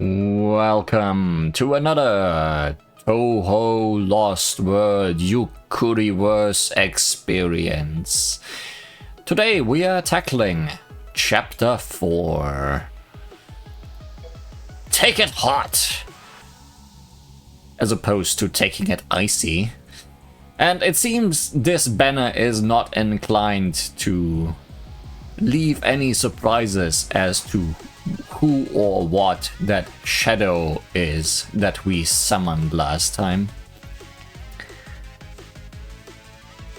Welcome to another Touhou LostWord Yukuriverse experience. Today we are tackling Chapter 4. Take it hot! As opposed to taking it icy. And it seems this banner is not inclined to leave any surprises as to who or what that shadow is that we summoned last time.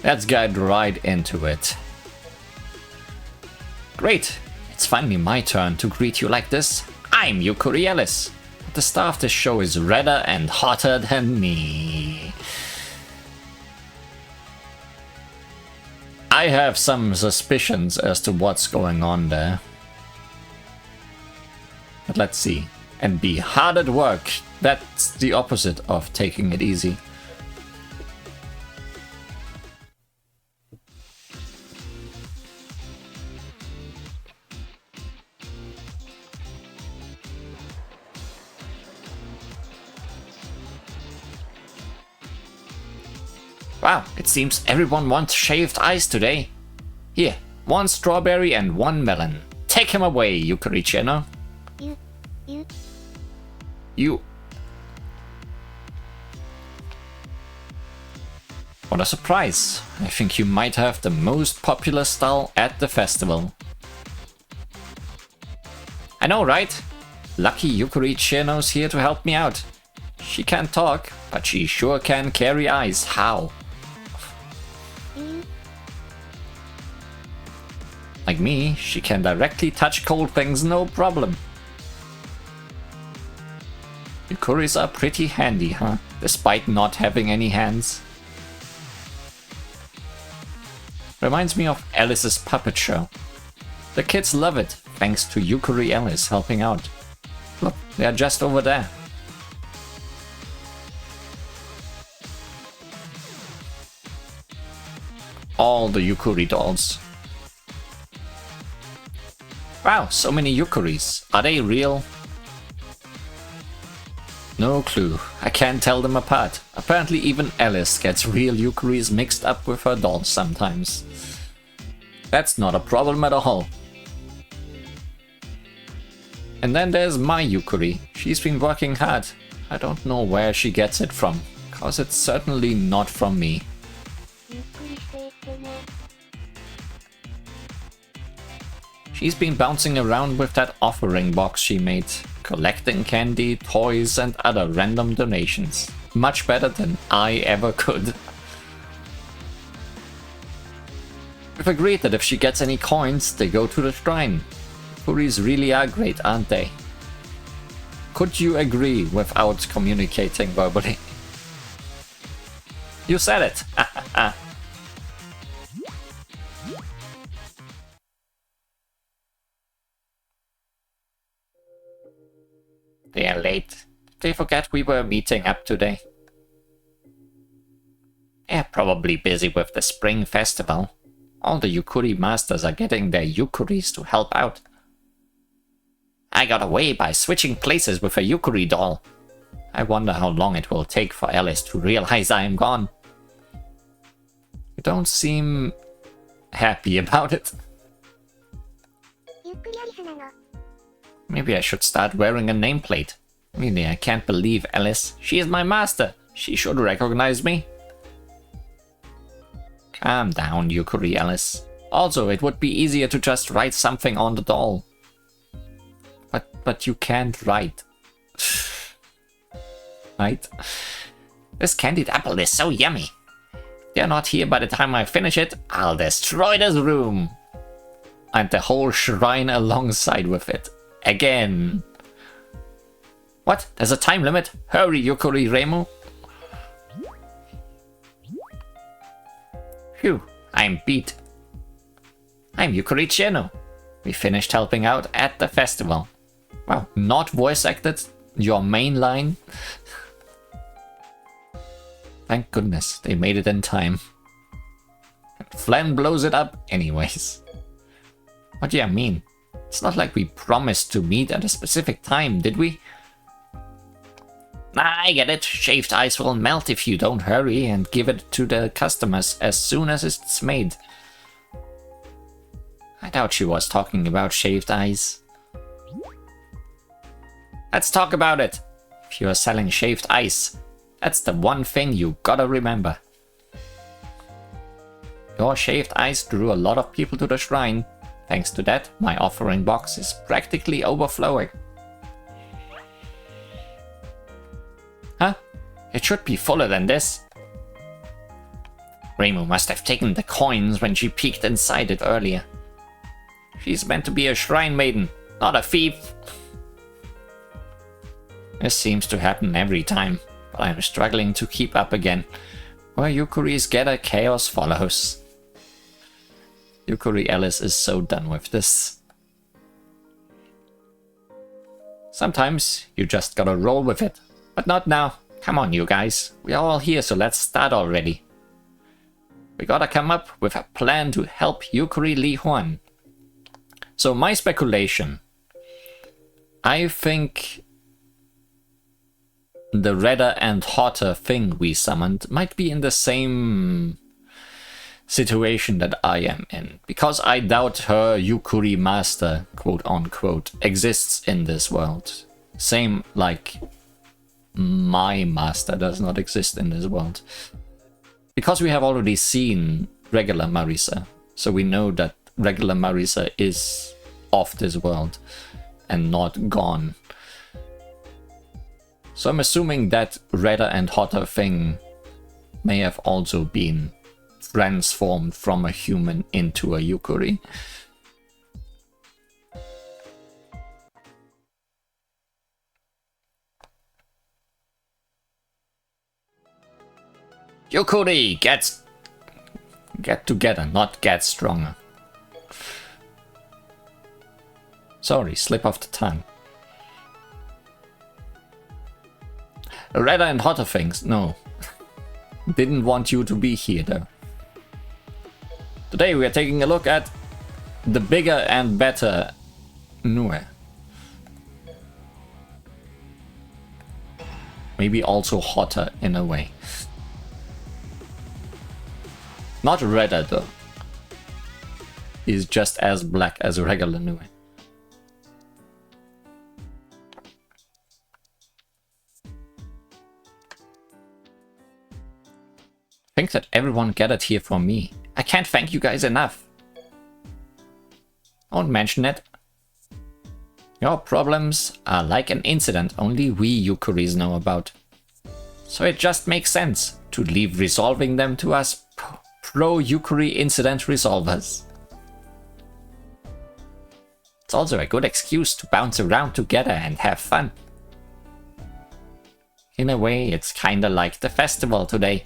Let's get right into it. Great! It's finally my turn to greet you like this. I'm Touhou Alice. The star of this show is redder and hotter than me. I have some suspicions as to what's going on there. But let's see. And be hard at work. That's the opposite of taking it easy. Wow, it seems everyone wants shaved ice today. Here, one strawberry and one melon. Take him away, Yukari-cheno. You. What a surprise. I think you might have the most popular stall at the festival. I know, right? Lucky Yukari-cheno's here to help me out. She can't talk, but she sure can carry ice. How? Like me, she can directly touch cold things, no problem. Yukuris are pretty handy, huh? Despite not having any hands. Reminds me of Alice's puppet show. The kids love it, thanks to Touhou Alice helping out. Look, they are just over there. All the Yukuri dolls. Wow, so many Yukuris. Are they real? No clue. I can't tell them apart. Apparently even Alice gets real Yukuris mixed up with her dolls sometimes. That's not a problem at all. And then there's my Yukuri. She's been working hard. I don't know where she gets it from, cause it's certainly not from me. She's been bouncing around with that offering box she made, collecting candy, toys and other random donations. Much better than I ever could. We've agreed that if she gets any coins, they go to the shrine. Yukuris really are great, aren't they? Could you agree without communicating verbally? You said it! They are late. Did they forget we were meeting up today? They're probably busy with the spring festival. All the Yukuri masters are getting their Yukuris to help out. I got away by switching places with a Yukuri doll. I wonder how long it will take for Alice to realize I am gone. You don't seem happy about it. Maybe I should start wearing a nameplate. Really, I can't believe Alice. She is my master. She should recognize me. Calm down, Touhou Alice. Also, it would be easier to just write something on the doll. But you can't write. Right? This candied apple is so yummy. If they're not here by the time I finish it, I'll destroy this room. And the whole shrine alongside with it. Again. What? There's a time limit? Hurry, Yukuri Remu. Phew, I'm beat. I'm Yukari-cheno. We finished helping out at the festival. Wow, not voice acted? Your main line? Thank goodness, they made it in time. Flan blows it up anyways. What do you mean? It's not like we promised to meet at a specific time, did we? I get it. Shaved ice will melt if you don't hurry and give it to the customers as soon as it's made. I doubt she was talking about shaved ice. Let's talk about it. If you are selling shaved ice, that's the one thing you gotta remember. Your shaved ice drew a lot of people to the shrine. Thanks to that, my offering box is practically overflowing. Huh? It should be fuller than this. Reimu must have taken the coins when she peeked inside it earlier. She's meant to be a shrine maiden, not a thief. This seems to happen every time, but I'm struggling to keep up again. Where Yukuris gather, chaos follows. Touhou Alice is so done with this. Sometimes you just gotta roll with it, but not now. Come on, you guys. We are all here, so let's start already. We gotta come up with a plan to help Yukuri Li Huan. So my speculation, I think the redder and hotter thing we summoned might be in the same situation that I am in, because I doubt her Yukuri master, quote unquote, exists in this world. Same like my master does not exist in this world. Because we have already seen regular Marisa, so we know that regular Marisa is off this world and not gone. So I'm assuming that redder and hotter thing may have also been transformed from a human into a Yukuri. Yukuri, get together, not get stronger. Sorry, slip of the tongue. Redder and hotter things, no. Didn't want you to be here though. Today we are taking a look at the bigger and better Nue. Maybe also hotter in a way. Not redder though. He's just as black as a regular Nue. I think that everyone gathered here for me. I can't thank you guys enough. Don't mention it. Your problems are like an incident only we Yukuris know about. So it just makes sense to leave resolving them to us pro-Yukuri incident resolvers. It's also a good excuse to bounce around together and have fun. In a way, it's kinda like the festival today.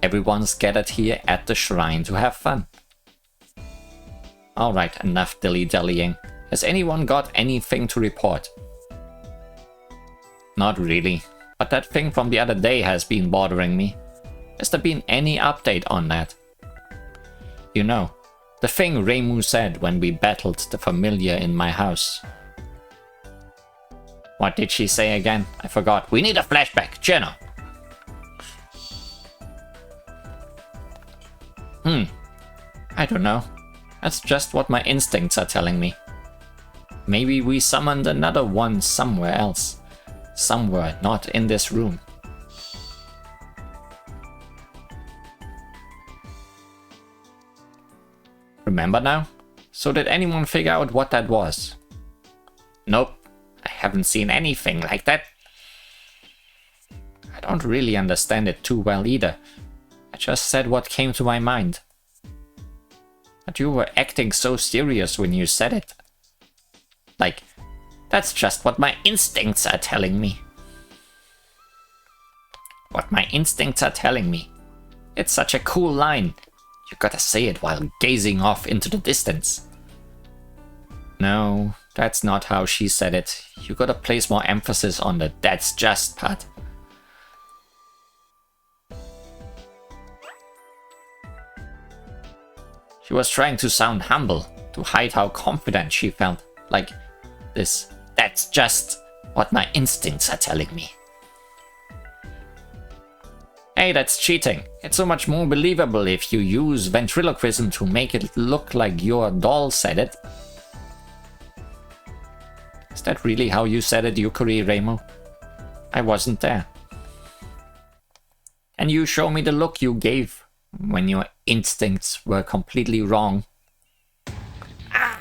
Everyone's gathered here at the shrine to have fun. Alright, enough dilly-dallying. Has anyone got anything to report? Not really, but that thing from the other day has been bothering me. Has there been any update on that? You know, the thing Reimu said when we battled the familiar in my house. What did she say again? I forgot. We need a flashback, Jenna. I don't know. That's just what my instincts are telling me. Maybe we summoned another one somewhere else. Somewhere not in this room. Remember now? So did anyone figure out what that was? Nope. I haven't seen anything like that. I don't really understand it too well either. I just said what came to my mind. But you were acting so serious when you said it. Like, that's just what my instincts are telling me. What my instincts are telling me. It's such a cool line. You gotta say it while gazing off into the distance. No, that's not how she said it. You gotta place more emphasis on the "that's just" part. She was trying to sound humble, to hide how confident she felt. Like this, "that's just what my instincts are telling me." Hey, that's cheating. It's so much more believable if you use ventriloquism to make it look like your doll said it. Is that really how you said it, Yukari Reimo? I wasn't there. Can you show me the look you gave when your instincts were completely wrong? Ah!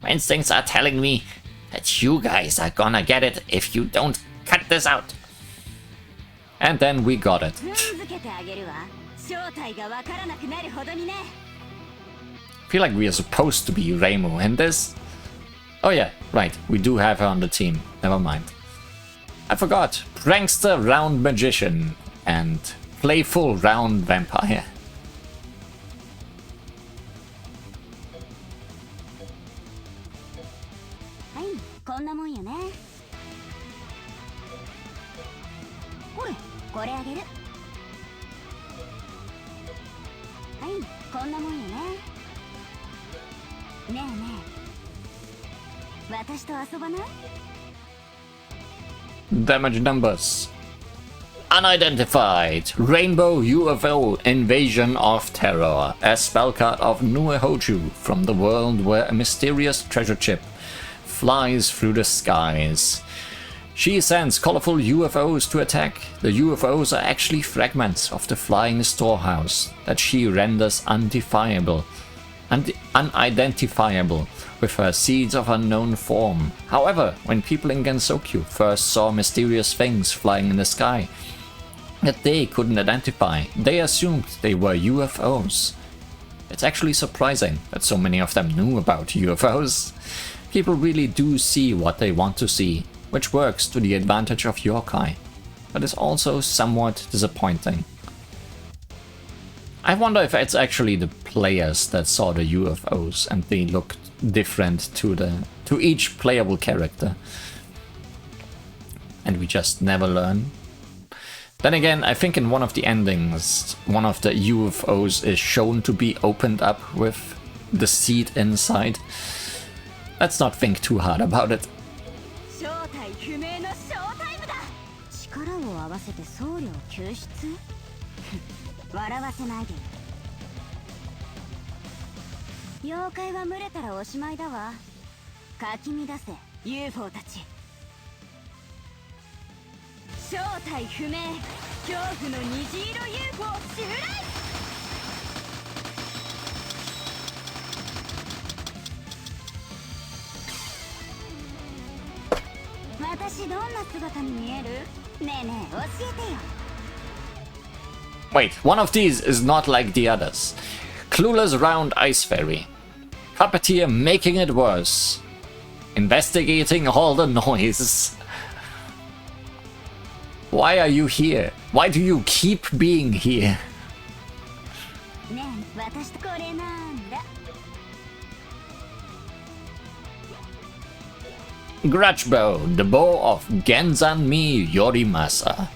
My instincts are telling me that you guys are gonna get it if you don't cut this out. And then we got it. I feel like we are supposed to be Reimu in this. Oh yeah, right, we do have her on the team. Never mind. I forgot. Prankster round magician and playful round vampire. Damage numbers. Unidentified. Rainbow UFO Invasion of Terror. A spell card of Nuehoju from the world where a mysterious treasure chip flies through the skies. She sends colorful UFOs to attack. The UFOs are actually fragments of the flying storehouse that she renders unidentifiable with her seeds of unknown form. However, when people in Gensokyu first saw mysterious things flying in the sky that they couldn't identify, they assumed they were UFOs. It's actually surprising that so many of them knew about UFOs. People really do see what they want to see, which works to the advantage of yokai, but is also somewhat disappointing. I wonder if it's actually the players that saw the UFOs and they looked different to each playable character. And we just never learn. Then again, I think in one of the endings, one of the UFOs is shown to be opened up with the seed inside. Let's not think too hard about it. Wait, one of these is not like the others. Clueless round ice fairy. Puppeteer making it worse. Investigating all the noise. Why are you here? Why do you keep being here? Grudge Bow, the bow of Genzanmi Yorimasa.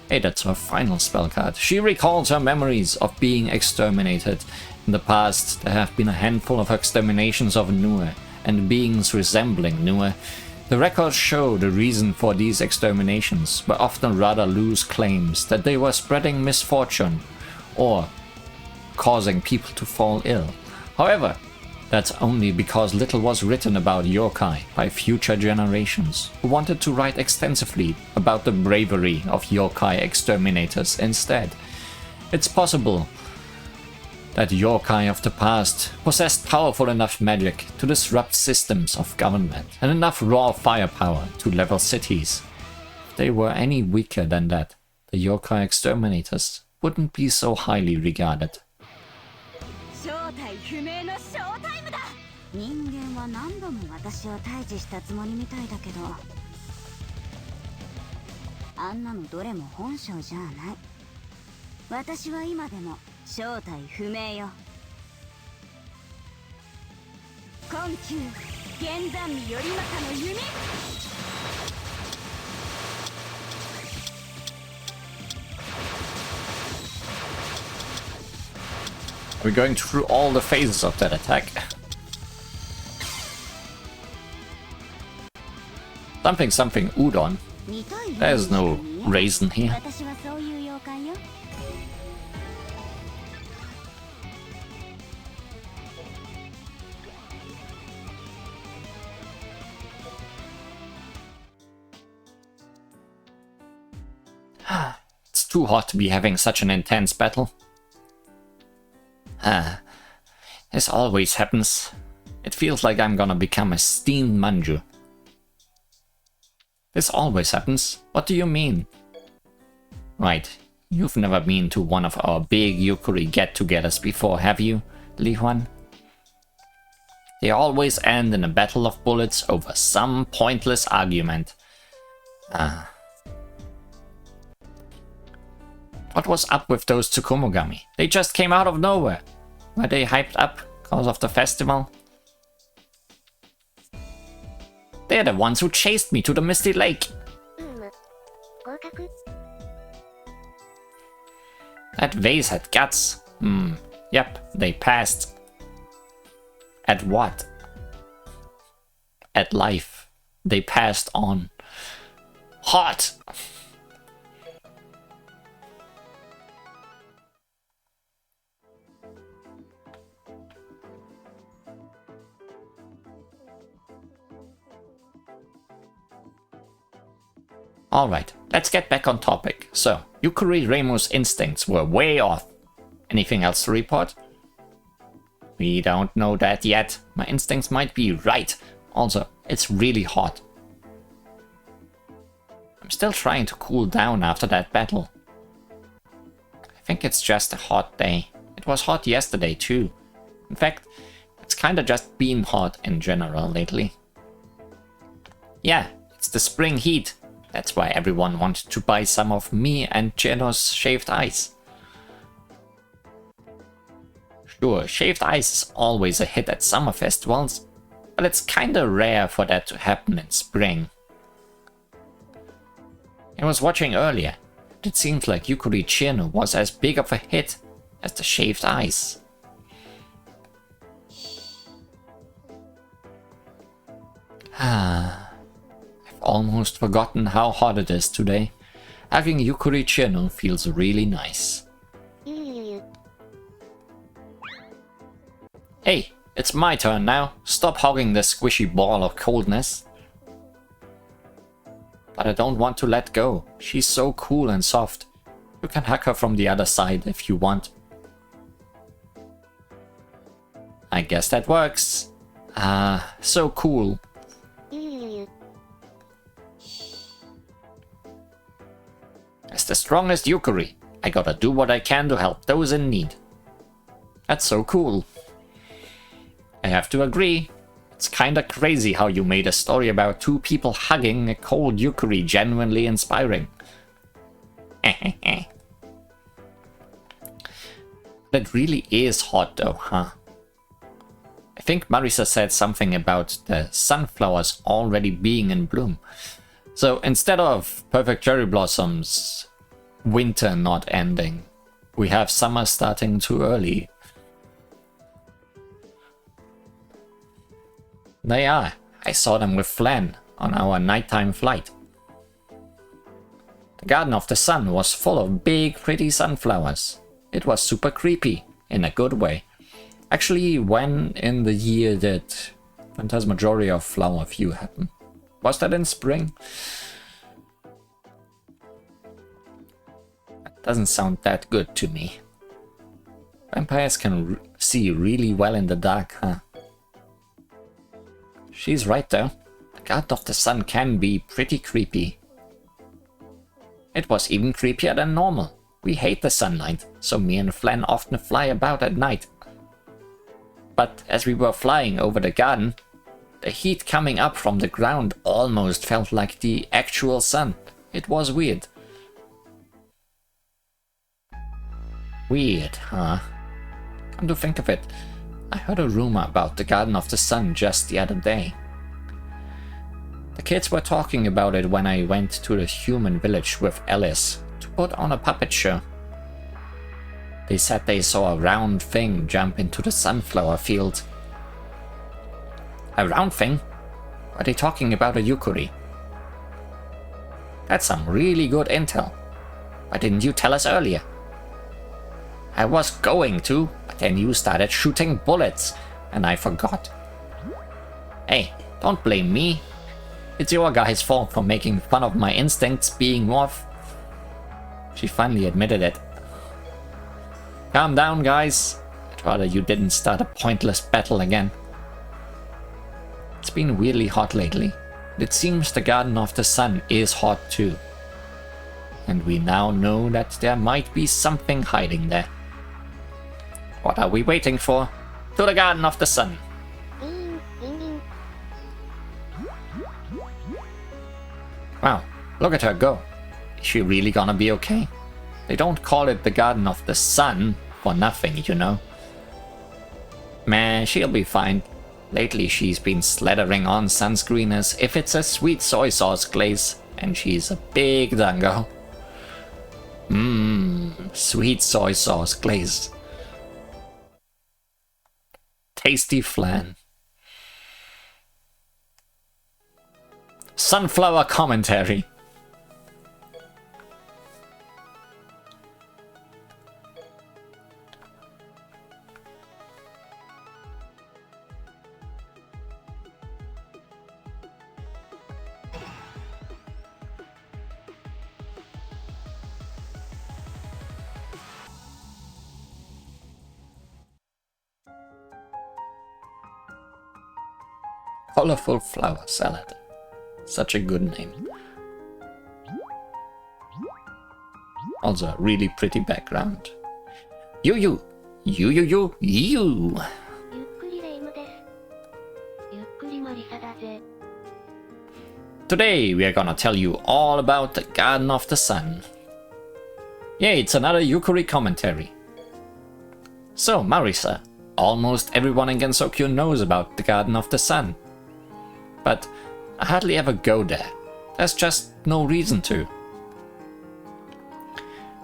Hey, that's her final spell card. She recalls her memories of being exterminated. In the past, there have been a handful of exterminations of Nue and beings resembling Nue. The records show the reason for these exterminations were often rather loose claims that they were spreading misfortune or causing people to fall ill. However, that's only because little was written about yokai by future generations, who wanted to write extensively about the bravery of yokai exterminators instead. It's possible that yokai of the past possessed powerful enough magic to disrupt systems of government and enough raw firepower to level cities. If they were any weaker than that, the yokai exterminators wouldn't be so highly regarded. We're going through all the phases of that attack. Something udon. There's no reason here. It's too hot to be having such an intense battle. This always happens. It feels like I'm gonna become a steamed manju. This always happens. What do you mean? Right, you've never been to one of our big Yukuri get-togethers before, have you, Li Huan? They always end in a battle of bullets over some pointless argument. What was up with those Tsukumogami? They just came out of nowhere. Were they hyped up because of the festival? They're the ones who chased me to the Misty Lake. That vase had guts. Yep, they passed. At what? At life. They passed on. Hot! Alright, let's get back on topic. So, Yukari Reimu's instincts were way off. Anything else to report? We don't know that yet. My instincts might be right. Also, it's really hot. I'm still trying to cool down after that battle. I think it's just a hot day. It was hot yesterday too. In fact, it's kinda just been hot in general lately. Yeah, it's the spring heat. That's why everyone wanted to buy some of me and Geno's shaved ice. Sure, shaved ice is always a hit at summer festivals, but it's kinda rare for that to happen in spring. I was watching earlier. It seems like Yukari Chino was as big of a hit as the shaved ice. I've almost forgotten how hot it is today. Having Yukari Chino feels really nice. Hey, it's my turn now. Stop hogging this squishy ball of coldness. But I don't want to let go. She's so cool and soft. You can hug her from the other side if you want. I guess that works. So cool. As the strongest Yukari, I gotta do what I can to help those in need. That's so cool. I have to agree. It's kinda crazy how you made a story about two people hugging a cold Yukari genuinely inspiring. That really is hot though, huh? I think Marisa said something about the sunflowers already being in bloom. So instead of perfect cherry blossoms, winter not ending, we have summer starting too early. They are. I saw them with Flan on our nighttime flight. The Garden of the Sun was full of big, pretty sunflowers. It was super creepy, in a good way. Actually, when in the year did Phantasmagoria of Flower View happen? Was that in spring? That doesn't sound that good to me. Vampires can see really well in the dark, huh? She's right though. The Garden of the Sun can be pretty creepy. It was even creepier than normal. We hate the sunlight, so me and Flan often fly about at night. But as we were flying over the garden, the heat coming up from the ground almost felt like the actual sun. It was weird. Weird, huh? Come to think of it, I heard a rumor about the Garden of the Sun just the other day. The kids were talking about it when I went to the human village with Alice to put on a puppet show. They said they saw a round thing jump into the sunflower field. A round thing? Are they talking about a Yukari? That's some really good intel. Why didn't you tell us earlier? I was going to, but then you started shooting bullets, and I forgot. Hey, don't blame me. It's your guys' fault for making fun of my instincts being off. She finally admitted it. Calm down, guys. I'd rather you didn't start a pointless battle again. It's been really hot lately. It seems the Garden of the Sun is hot too. And we now know that there might be something hiding there. What are we waiting for? To the Garden of the Sun! Wow, look at her go. Is she really gonna be okay? They don't call it the Garden of the Sun for nothing, you know. Man, she'll be fine. Lately she's been slathering on sunscreen as if it's a sweet soy sauce glaze, and she's a big dango. Sweet soy sauce glaze. Tasty flan. Sunflower commentary. Colorful flower salad. Such a good name. Also a really pretty background. You. Today we are gonna tell you all about the Garden of the Sun. Yay, it's another Yukari commentary. So, Marisa, almost everyone in Gensokyo knows about the Garden of the Sun. But I hardly ever go there. There's just no reason to.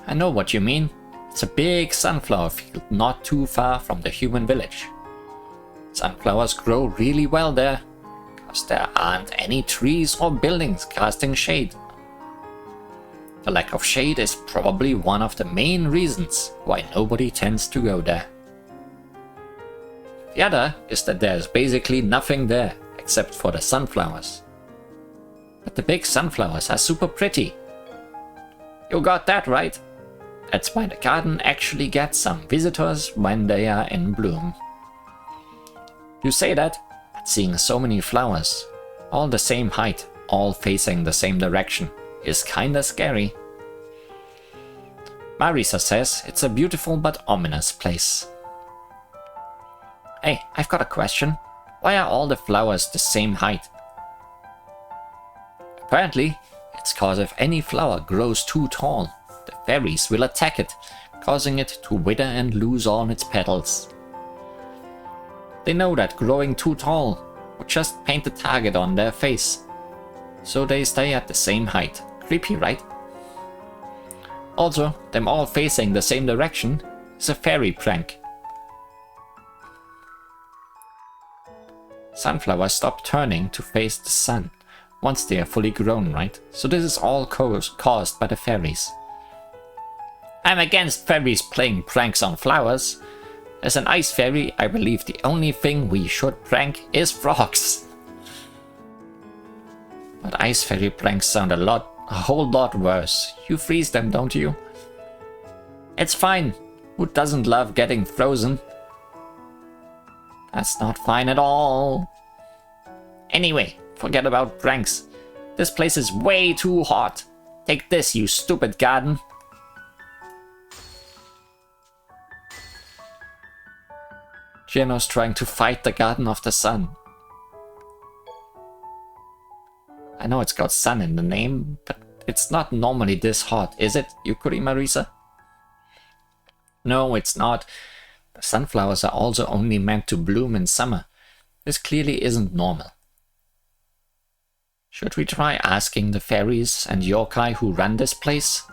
I know what you mean. It's a big sunflower field not too far from the human village. Sunflowers grow really well there, because there aren't any trees or buildings casting shade. The lack of shade is probably one of the main reasons why nobody tends to go there. The other is that there's basically nothing there except for the sunflowers. But the big sunflowers are super pretty. You got that right. That's why the garden actually gets some visitors when they are in bloom. You say that, but seeing so many flowers, all the same height, all facing the same direction, is kinda scary. Marisa says it's a beautiful but ominous place. Hey, I've got a question. Why are all the flowers the same height? Apparently, it's cause if any flower grows too tall, the fairies will attack it, causing it to wither and lose all its petals. They know that growing too tall would just paint the target on their face, so they stay at the same height. Creepy, right? Also, them all facing the same direction is a fairy prank. Sunflowers stop turning to face the sun once they are fully grown, right? So this is all caused by the fairies. I'm against fairies playing pranks on flowers. As an ice fairy, I believe the only thing we should prank is frogs. But ice fairy pranks sound a whole lot worse. You freeze them, don't you? It's fine. Who doesn't love getting frozen? That's not fine at all. Anyway, forget about pranks. This place is way too hot. Take this, you stupid garden. Geno's trying to fight the Garden of the Sun. I know it's got sun in the name, but it's not normally this hot, is it, Yukari Marisa? No, it's not. The sunflowers are also only meant to bloom in summer. This clearly isn't normal. Should we try asking the fairies and yokai who run this place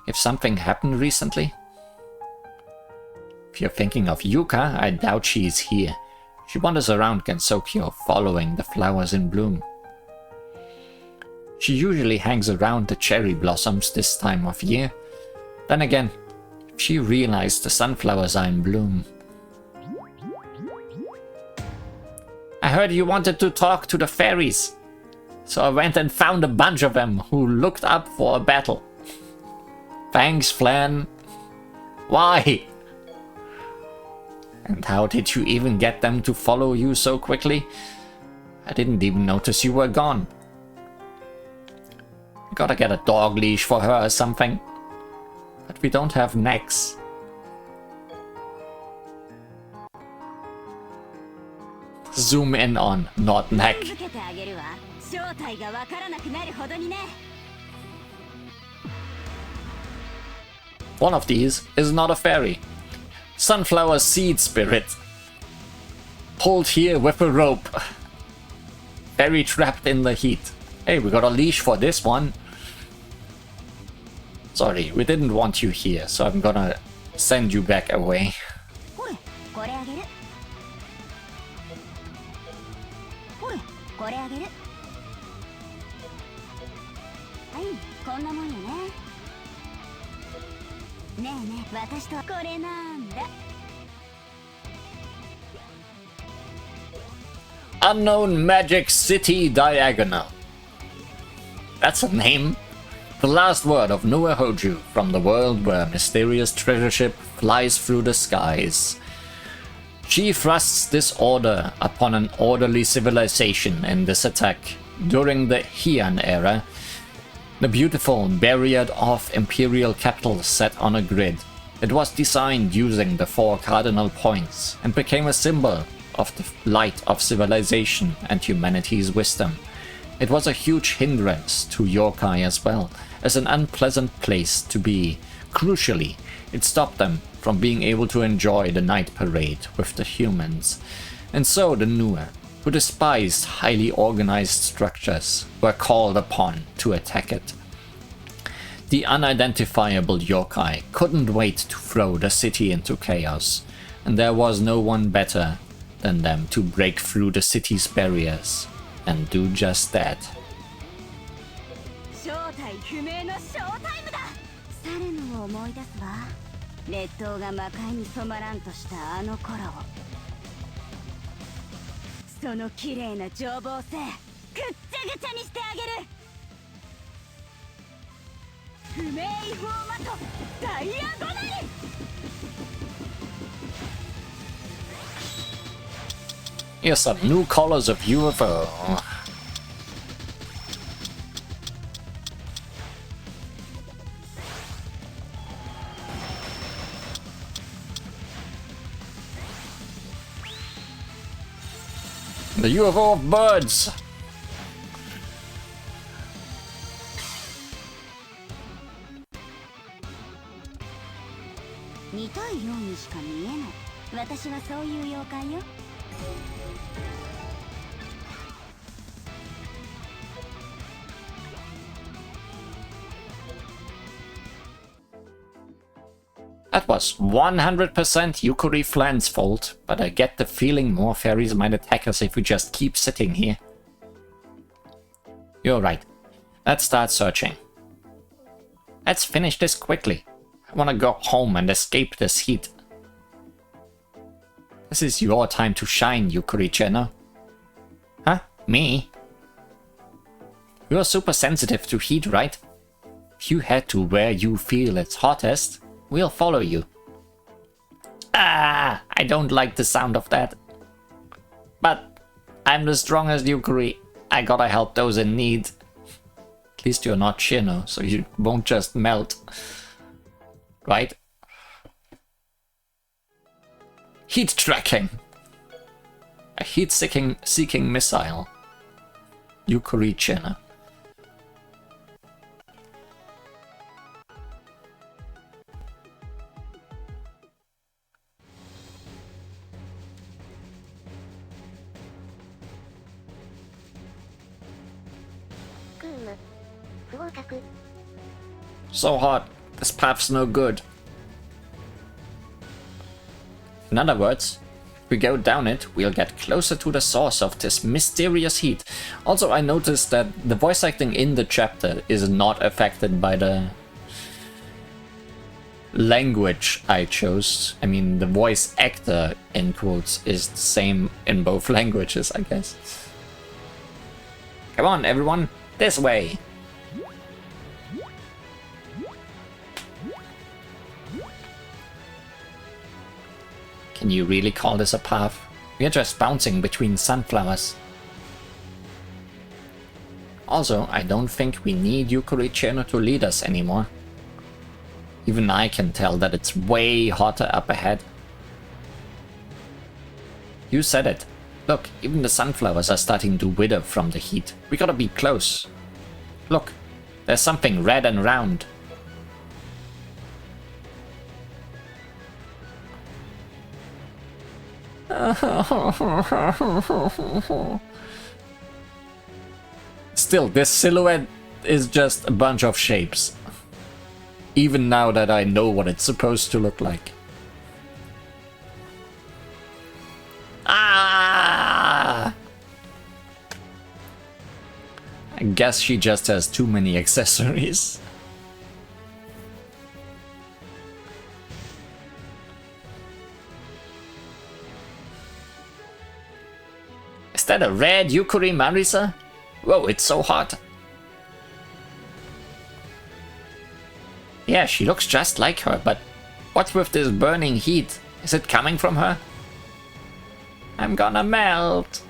if something happened recently? If you're thinking of Yuka, I doubt she's here. She wanders around Gensokyo following the flowers in bloom. She usually hangs around the cherry blossoms this time of year. Then again, she realized the sunflowers are in bloom. I heard you wanted to talk to the fairies. So I went and found a bunch of them who looked up for a battle. Thanks, Flan. Why? And how did you even get them to follow you so quickly? I didn't even notice you were gone. I gotta get a dog leash for her or something. But we don't have necks. Zoom in on, not neck. One of these is not a fairy. Sunflower seed spirit. Pulled here with a rope. Fairy trapped in the heat. Hey, we got a leash for this one. Sorry, we didn't want you here, so I'm gonna send you back away. Unknown Magic City Diagonal. That's a name. The last word of Nue Hoju from the world where a mysterious treasure ship flies through the skies. She thrusts this order upon an orderly civilization in this attack. During the Heian era, the beautiful barriered-off imperial capital sat on a grid. It was designed using the 4 cardinal points and became a symbol of the light of civilization and humanity's wisdom. It was a huge hindrance to yokai as well, as an unpleasant place to be. Crucially, it stopped them from being able to enjoy the night parade with the humans. And so the Nue, who despised highly organized structures, were called upon to attack it. The unidentifiable yokai couldn't wait to throw the city into chaos, and there was no one better than them to break through the city's barriers and do just that. Here's some new colors of UFO. The UFO of birds! That was 100% Yukari Flan's fault, but I get the feeling more fairies might attack us if we just keep sitting here. You're right. Let's start searching. Let's finish this quickly. I want to go home and escape this heat. This is your time to shine, Yukari-chan. Huh? Me? You're super sensitive to heat, right? If you head to where you feel it's hottest, we'll follow you. Ah, I don't like the sound of that. But I'm the strongest Yukari. I gotta help those in need. At least you're not Shino, so you won't just melt. Right? Heat tracking. A heat-seeking missile. Yukari-chan. So hot. This path's no good. In other words, we go down it, we'll get closer to the source of this mysterious heat. Also, I noticed that the voice acting in the chapter is not affected by the language I chose. I mean, the voice actor, in quotes, is the same in both languages, I guess. Come on, everyone, this way! Can you really call this a path? We are just bouncing between sunflowers. Also, I don't think we need Yukuri-Chino to lead us anymore. Even I can tell that it's way hotter up ahead. You said it. Look, even the sunflowers are starting to wither from the heat. We gotta be close. Look, there's something red and round. Still, this silhouette is just a bunch of shapes. Even now that I know what it's supposed to look like. Ah! I guess she just has too many accessories. Is that a red Yukuri Marisa? Whoa, it's so hot. Yeah, she looks just like her, but what's with this burning heat? Is it coming from her? I'm gonna melt.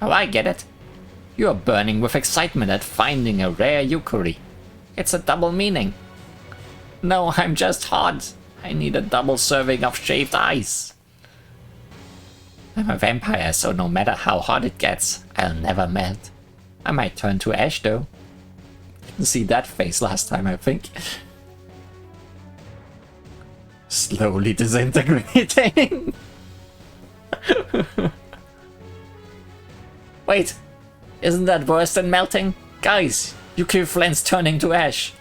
Oh, I get it. You're burning with excitement at finding a rare Yukuri. It's a double meaning. No, I'm just hot. I need a double serving of shaved ice. I'm a vampire, so no matter how hot it gets, I'll never melt. I might turn to ash though. Didn't see that face last time, I think. Slowly disintegrating. Wait, isn't that worse than melting? Guys, Yukiri Flint's turning to ash.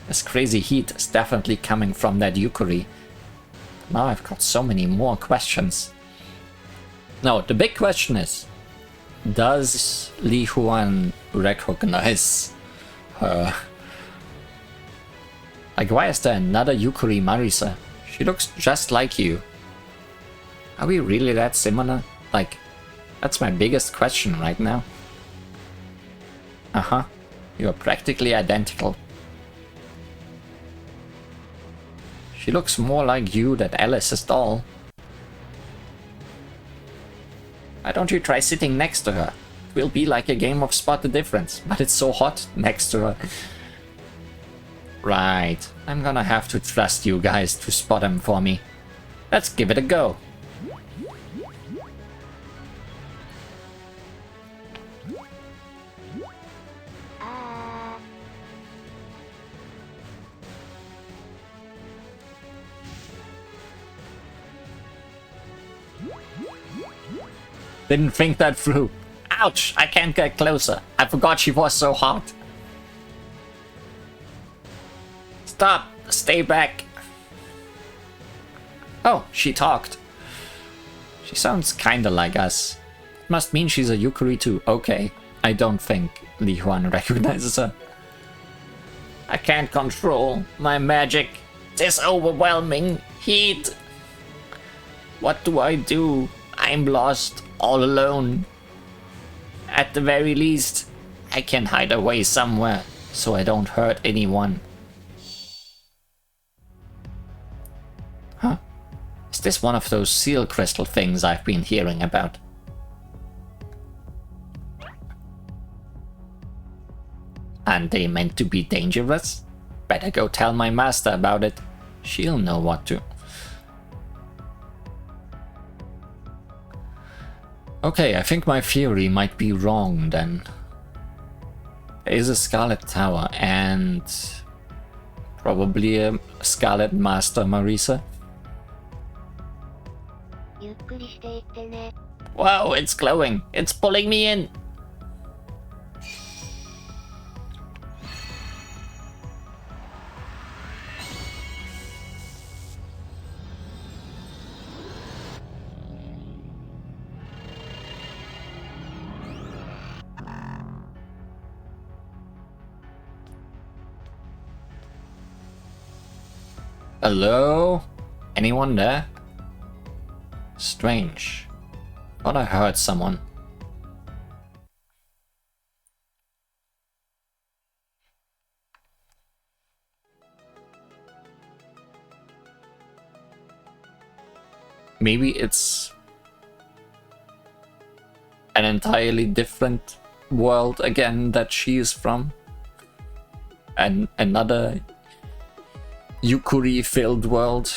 This crazy heat is definitely coming from that Yukiri. Now I've got so many more questions. Now, the big question is, does Li Huan recognize her? Like, why is there another Yukuri Marisa? She looks just like you. Are we really that similar? Like, that's my biggest question right now. Uh-huh. You're practically identical. She looks more like you than Alice's doll. Why don't you try sitting next to her? It will be like a game of spot the difference, but it's so hot next to her. Right, I'm gonna have to trust you guys to spot him for me. Let's give it a go. Didn't think that through. Ouch! I can't get closer. I forgot she was so hot. Stop! Stay back! Oh, she talked. She sounds kinda like us. It must mean she's a Yukiri too. Okay. I don't think Li Huan recognizes her. I can't control my magic. This overwhelming heat. What do I do? I'm lost. All alone. At the very least, I can hide away somewhere so I don't hurt anyone. Huh? Is this one of those seal crystal things I've been hearing about? And they meant to be dangerous? Better go tell my master about it. She'll know what to. Okay, I think my theory might be wrong then. There is a Scarlet Tower and probably a Scarlet Master Marisa. Wow, it's glowing. It's pulling me in. Hello? Anyone there? Strange. Thought I heard someone. Maybe it's an entirely different world again that she is from. And another Yukuri-filled world.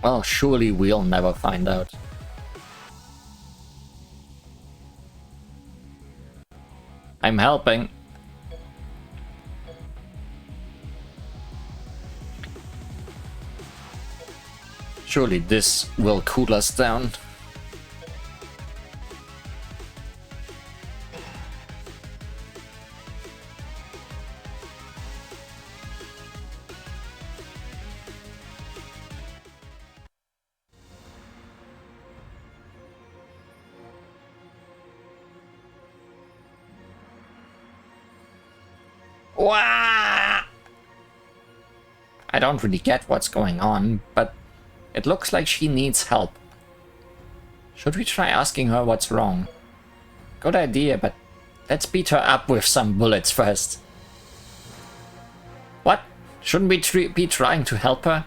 Well, surely we'll never find out. I'm helping. Surely this will cool us down. Wah! I don't really get what's going on, but it looks like she needs help. Should we try asking her what's wrong? Good idea, but let's beat her up with some bullets first. What? Shouldn't we be trying to help her?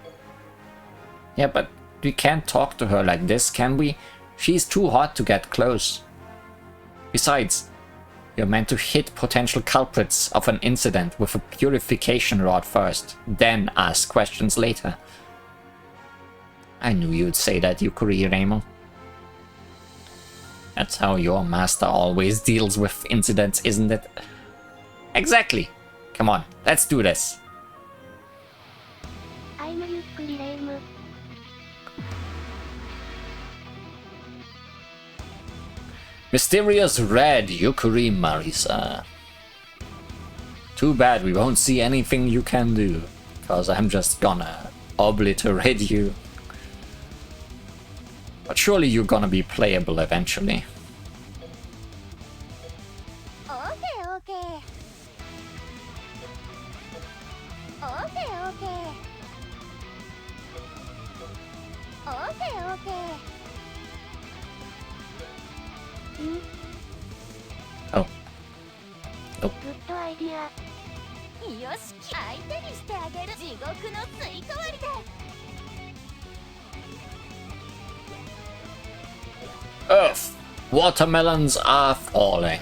Yeah, but we can't talk to her like this, can we? She's too hot to get close. Besides, you're meant to hit potential culprits of an incident with a purification rod first, then ask questions later. I knew you'd say that, Yukuri Reimo. That's how your master always deals with incidents, isn't it? Exactly! Come on, let's do this. I'm Yukuri Reimo. Mysterious red Yukuri Marisa. Too bad we won't see anything you can do, because I'm just gonna obliterate you. But surely you're gonna be playable eventually. Okay, okay. Okay, okay. Okay, okay. Oh. Nope. Good idea. よし、相手にしてあげる。地獄のスイカ割りで。Earth. Watermelons are falling.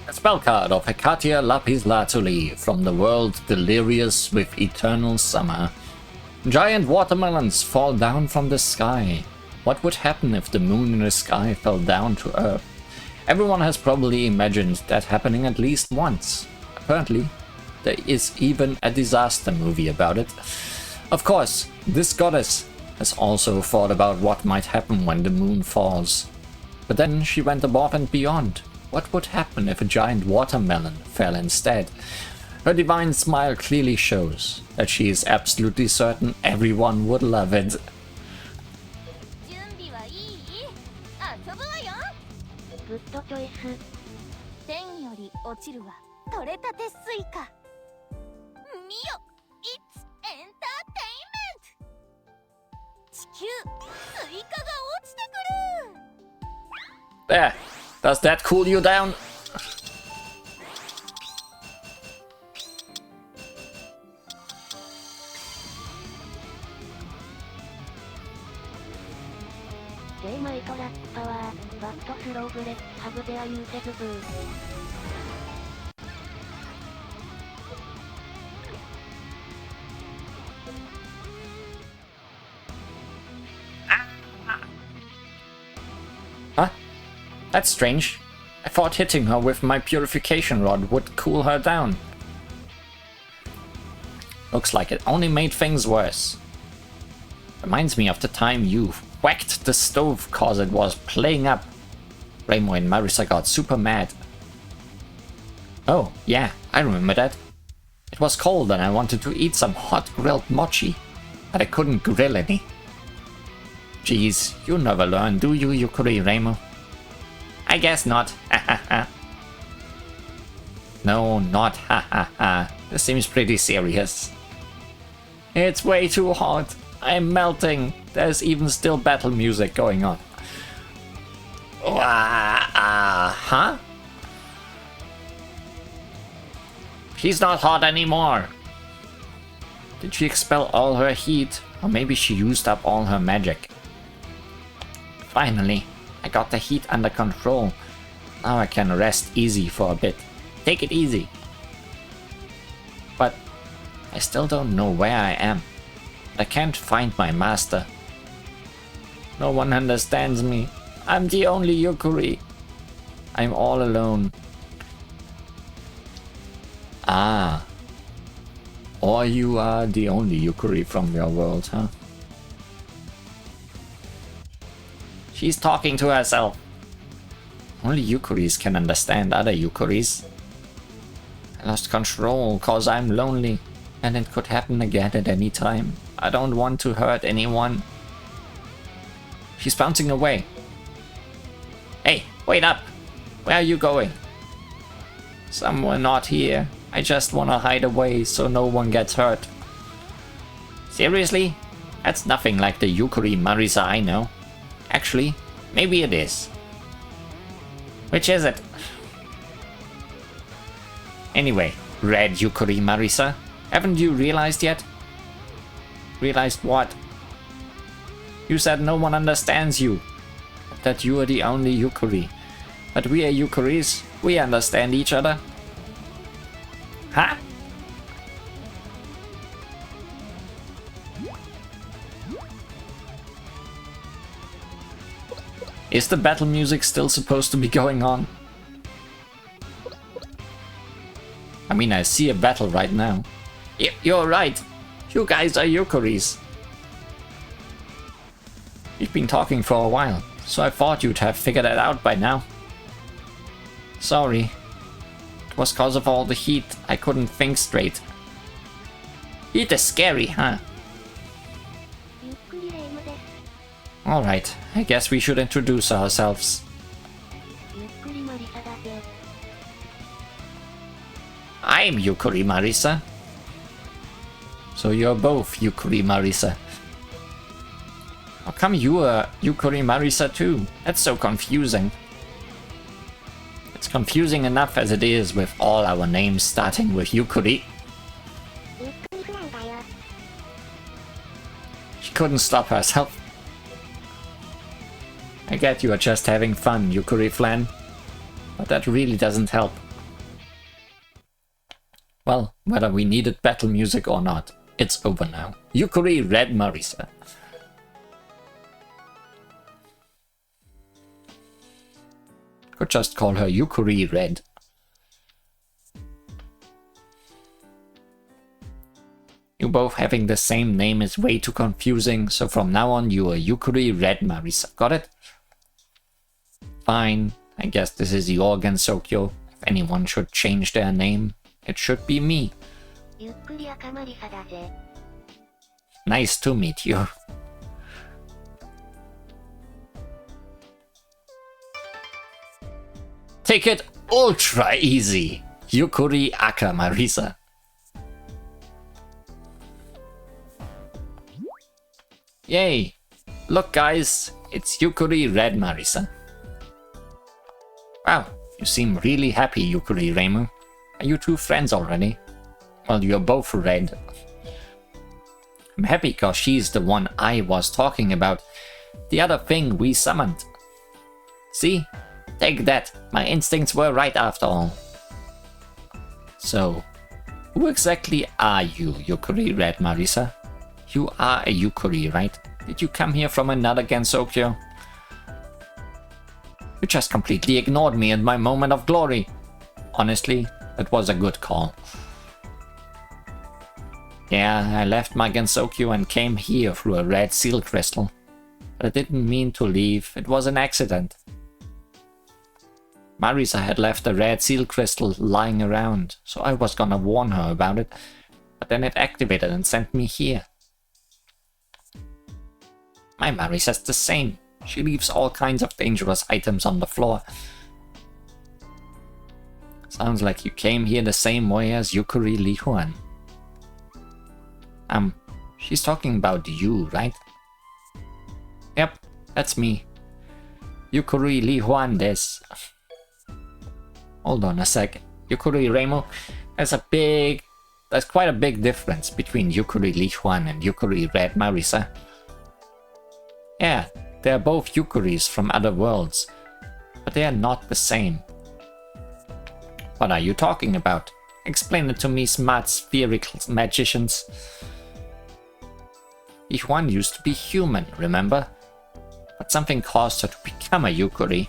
A spell card of Hecatia Lapis Lazuli from the world delirious with eternal summer. Giant watermelons fall down from the sky. What would happen if the moon in the sky fell down to Earth? Everyone has probably imagined that happening at least once. Apparently, there is even a disaster movie about it. Of course, this goddess has also thought about what might happen when the moon falls. But then she went above and beyond. What would happen if a giant watermelon fell instead? Her divine smile clearly shows that she is absolutely certain everyone would love it. 準備はいい？遊ぶわよ。グッドチョイス。天より落ちるわ。取れたてスイカ。見よ、It's Entertainment。地球、スイカが落ちてくる。There. Does that cool you down? They might lack power, but slow bullets have their uses too. Huh? That's strange. I thought hitting her with my purification rod would cool her down. Looks like it only made things worse. Reminds me of the time you whacked the stove cause it was playing up. Reimo and Marisa got super mad. Oh, yeah, I remember that. It was cold and I wanted to eat some hot grilled mochi, but I couldn't grill any. Jeez, you never learn, do you, Yukuri Reimo? I guess not, No, not ha ha ha. This seems pretty serious. It's way too hot. I'm melting. There's even still battle music going on. Huh? She's not hot anymore. Did she expel all her heat? Or maybe she used up all her magic. Finally, I got the heat under control. Now I can rest easy for a bit. Take it easy. But I still don't know where I am. I can't find my master. No one understands me. I'm the only Yukari. I'm all alone. Ah. Or you are the only Yukari from your world, huh? She's talking to herself. Only Yukaris can understand other Yukaris. I lost control cause I'm lonely. And it could happen again at any time. I don't want to hurt anyone. She's bouncing away. Hey, wait up! Where are you going? Somewhere not here. I just wanna hide away so no one gets hurt. Seriously? That's nothing like the Yukari Marisa I know. Actually, maybe it is. Which is it? Anyway, Red Yukari Marisa, haven't you realized yet? Realized what? You said no one understands you. That you are the only Yukari. But we are Yukaris. We understand each other. Huh? Is the battle music still supposed to be going on? I mean, I see a battle right now. You're right. You guys are Yukaris. You've been talking for a while, so I thought you'd have figured it out by now. Sorry. It was cause of all the heat. I couldn't think straight. Heat is scary, huh? Alright, I guess we should introduce ourselves. I'm Yukari Marisa. So you're both Yukari Marisa. How come you are Yukari Marisa too? That's so confusing. It's confusing enough as it is with all our names starting with Yukari. She couldn't stop herself. I get you are just having fun, Yukari Flan. But that really doesn't help. Well, whether we needed battle music or not, it's over now. Yukari Red Marisa. Could just call her Yukari Red. You both having the same name is way too confusing, so from now on you are Yukari Red Marisa. Got it? Fine. I guess this is your Gensokyo. If anyone should change their name, it should be me. Nice to meet you. Take it ultra easy, Yukari Aka Marisa. Yay! Look guys, it's Yukari Red Marisa. Wow, you seem really happy, Yukari Reimu. Are you two friends already? Well, you're both red. I'm happy because she's the one I was talking about. The other thing we summoned. See? Take that. My instincts were right after all. So, who exactly are you, Yukari Red Marisa? You are a Yukari, right? Did you come here from another Gensokyo? You just completely ignored me in my moment of glory. Honestly, that was a good call. Yeah, I left my Gensokyo and came here through a red seal crystal. But I didn't mean to leave, it was an accident. Marisa had left a red seal crystal lying around, so I was gonna warn her about it. But then it activated and sent me here. My Marisa's the same. She leaves all kinds of dangerous items on the floor. Sounds like you came here the same way as Yukari Li Huan. She's talking about you, right? Yep, that's me. Yukuri Li Huan des. Hold on a sec. Yukuri Reimo, there's quite a big difference between Yukuri Li Huan and Yukuri Red Marisa. Yeah, they're both Yukuris from other worlds, but they are not the same. What are you talking about? Explain it to me, smart spherical magicians. Li Huan used to be human, remember? But something caused her to become a Yukuri.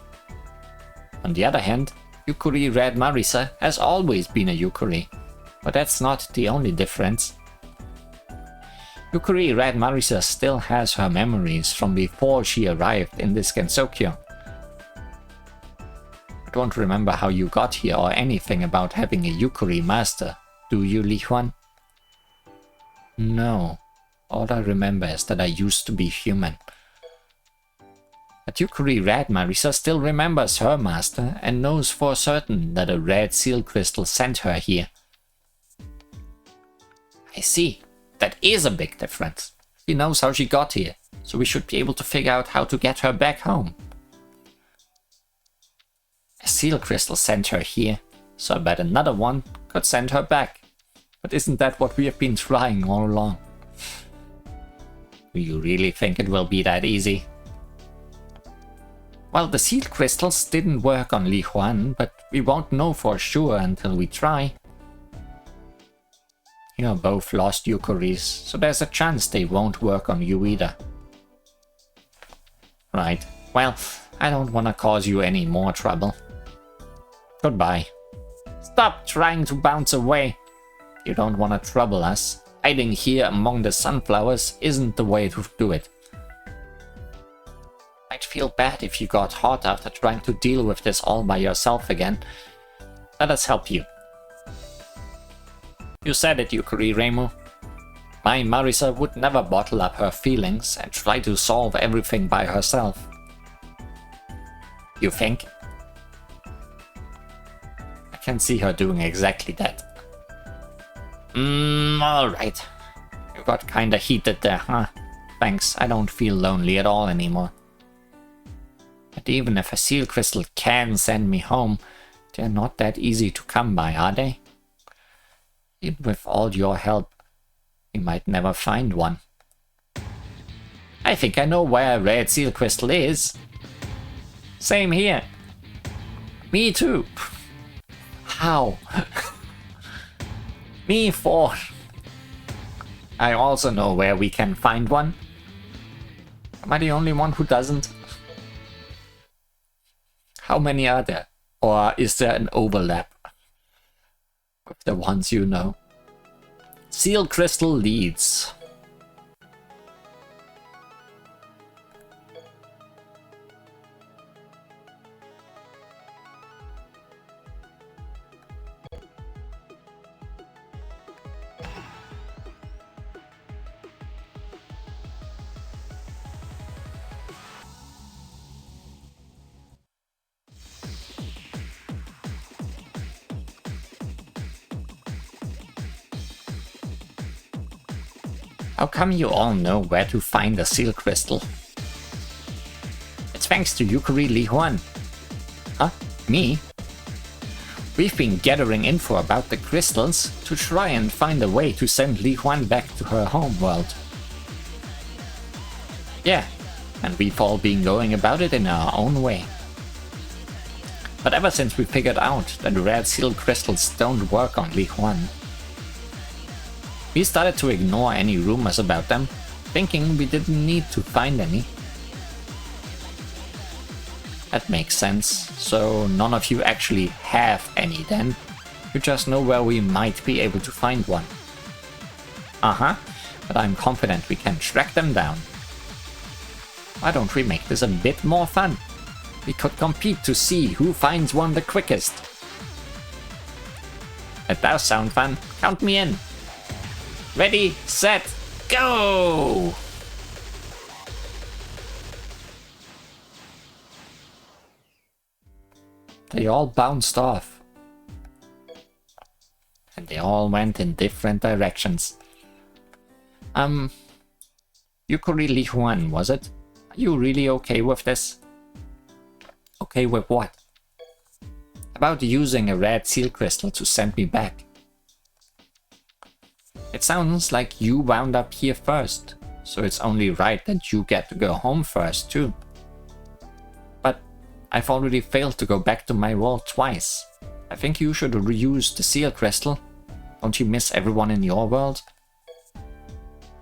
On the other hand, Yukuri Red Marisa has always been a Yukuri, but that's not the only difference. Yukuri Red Marisa still has her memories from before she arrived in this Gensokyo. I don't remember how you got here or anything about having a Yukuri master, do you, Li Huan? No, all I remember is that I used to be human. But Yukuri Red Marisa still remembers her master and knows for certain that a red seal crystal sent her here. I see. That is a big difference. She knows how she got here, so we should be able to figure out how to get her back home. A seal crystal sent her here, so I bet another one could send her back. But isn't that what we have been trying all along? Do you really think it will be that easy? Well, the seal crystals didn't work on Li Huan, but we won't know for sure until we try. You're both lost Yukuris, so there's a chance they won't work on you either. Right, well, I don't want to cause you any more trouble. Goodbye. Stop trying to bounce away. You don't want to trouble us. Hiding here among the sunflowers isn't the way to do it. I'd feel bad if you got hot after trying to deal with this all by yourself again. Let us help you. You said it, Yukuri Reimu. My Marisa would never bottle up her feelings and try to solve everything by herself. You think? I can see her doing exactly that. Alright. You got kinda heated there, huh? Thanks, I don't feel lonely at all anymore. But even if a seal crystal can send me home, they're not that easy to come by, are they? Even with all your help, we might never find one. I think I know where a red seal crystal is. Same here. Me too. How? Me for. I also know where we can find one. Am I the only one who doesn't? How many are there? Or is there an overlap with the ones you know? Seal crystal leads. How come you all know where to find a seal crystal? It's thanks to Yukuri Li Huan. Huh? Me? We've been gathering info about the crystals to try and find a way to send Li Huan back to her home world. Yeah, and we've all been going about it in our own way. But ever since we figured out that red seal crystals don't work on Li Huan, we started to ignore any rumors about them, thinking we didn't need to find any. That makes sense, so none of you actually have any then. You just know where we might be able to find one. Uh-huh, but I'm confident we can track them down. Why don't we make this a bit more fun? We could compete to see who finds one the quickest. That does sound fun. Count me in. Ready, set, go! They all bounced off. And they all went in different directions. Yukuri Li Huan, was it? Are you really okay with this? Okay with what? About using a red seal crystal to send me back. It sounds like you wound up here first, so it's only right that you get to go home first too. But I've already failed to go back to my world twice. I think you should reuse the seal crystal. Don't you miss everyone in your world?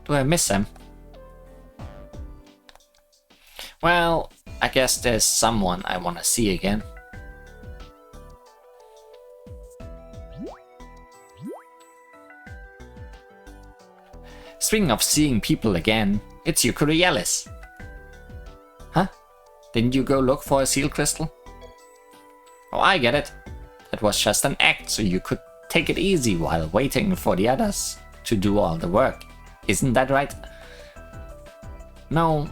Do I miss them? Well, I guess there's someone I want to see again. Speaking of seeing people again, it's Yukuri Alice. Huh? Didn't you go look for a seal crystal? Oh, I get it. That was just an act so you could take it easy while waiting for the others to do all the work. Isn't that right? No,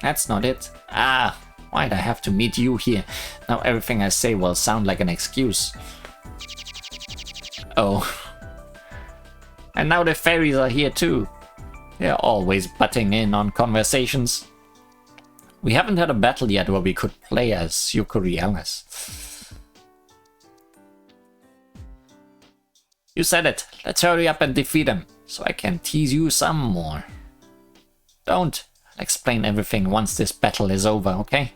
that's not it. Ah, why'd I have to meet you here? Now everything I say will sound like an excuse. Oh. And now the fairies are here too. They're always butting in on conversations. We haven't had a battle yet where we could play as Yukuri Alice. You said it. Let's hurry up and defeat him, so I can tease you some more. Don't. I'll explain everything once this battle is over, okay?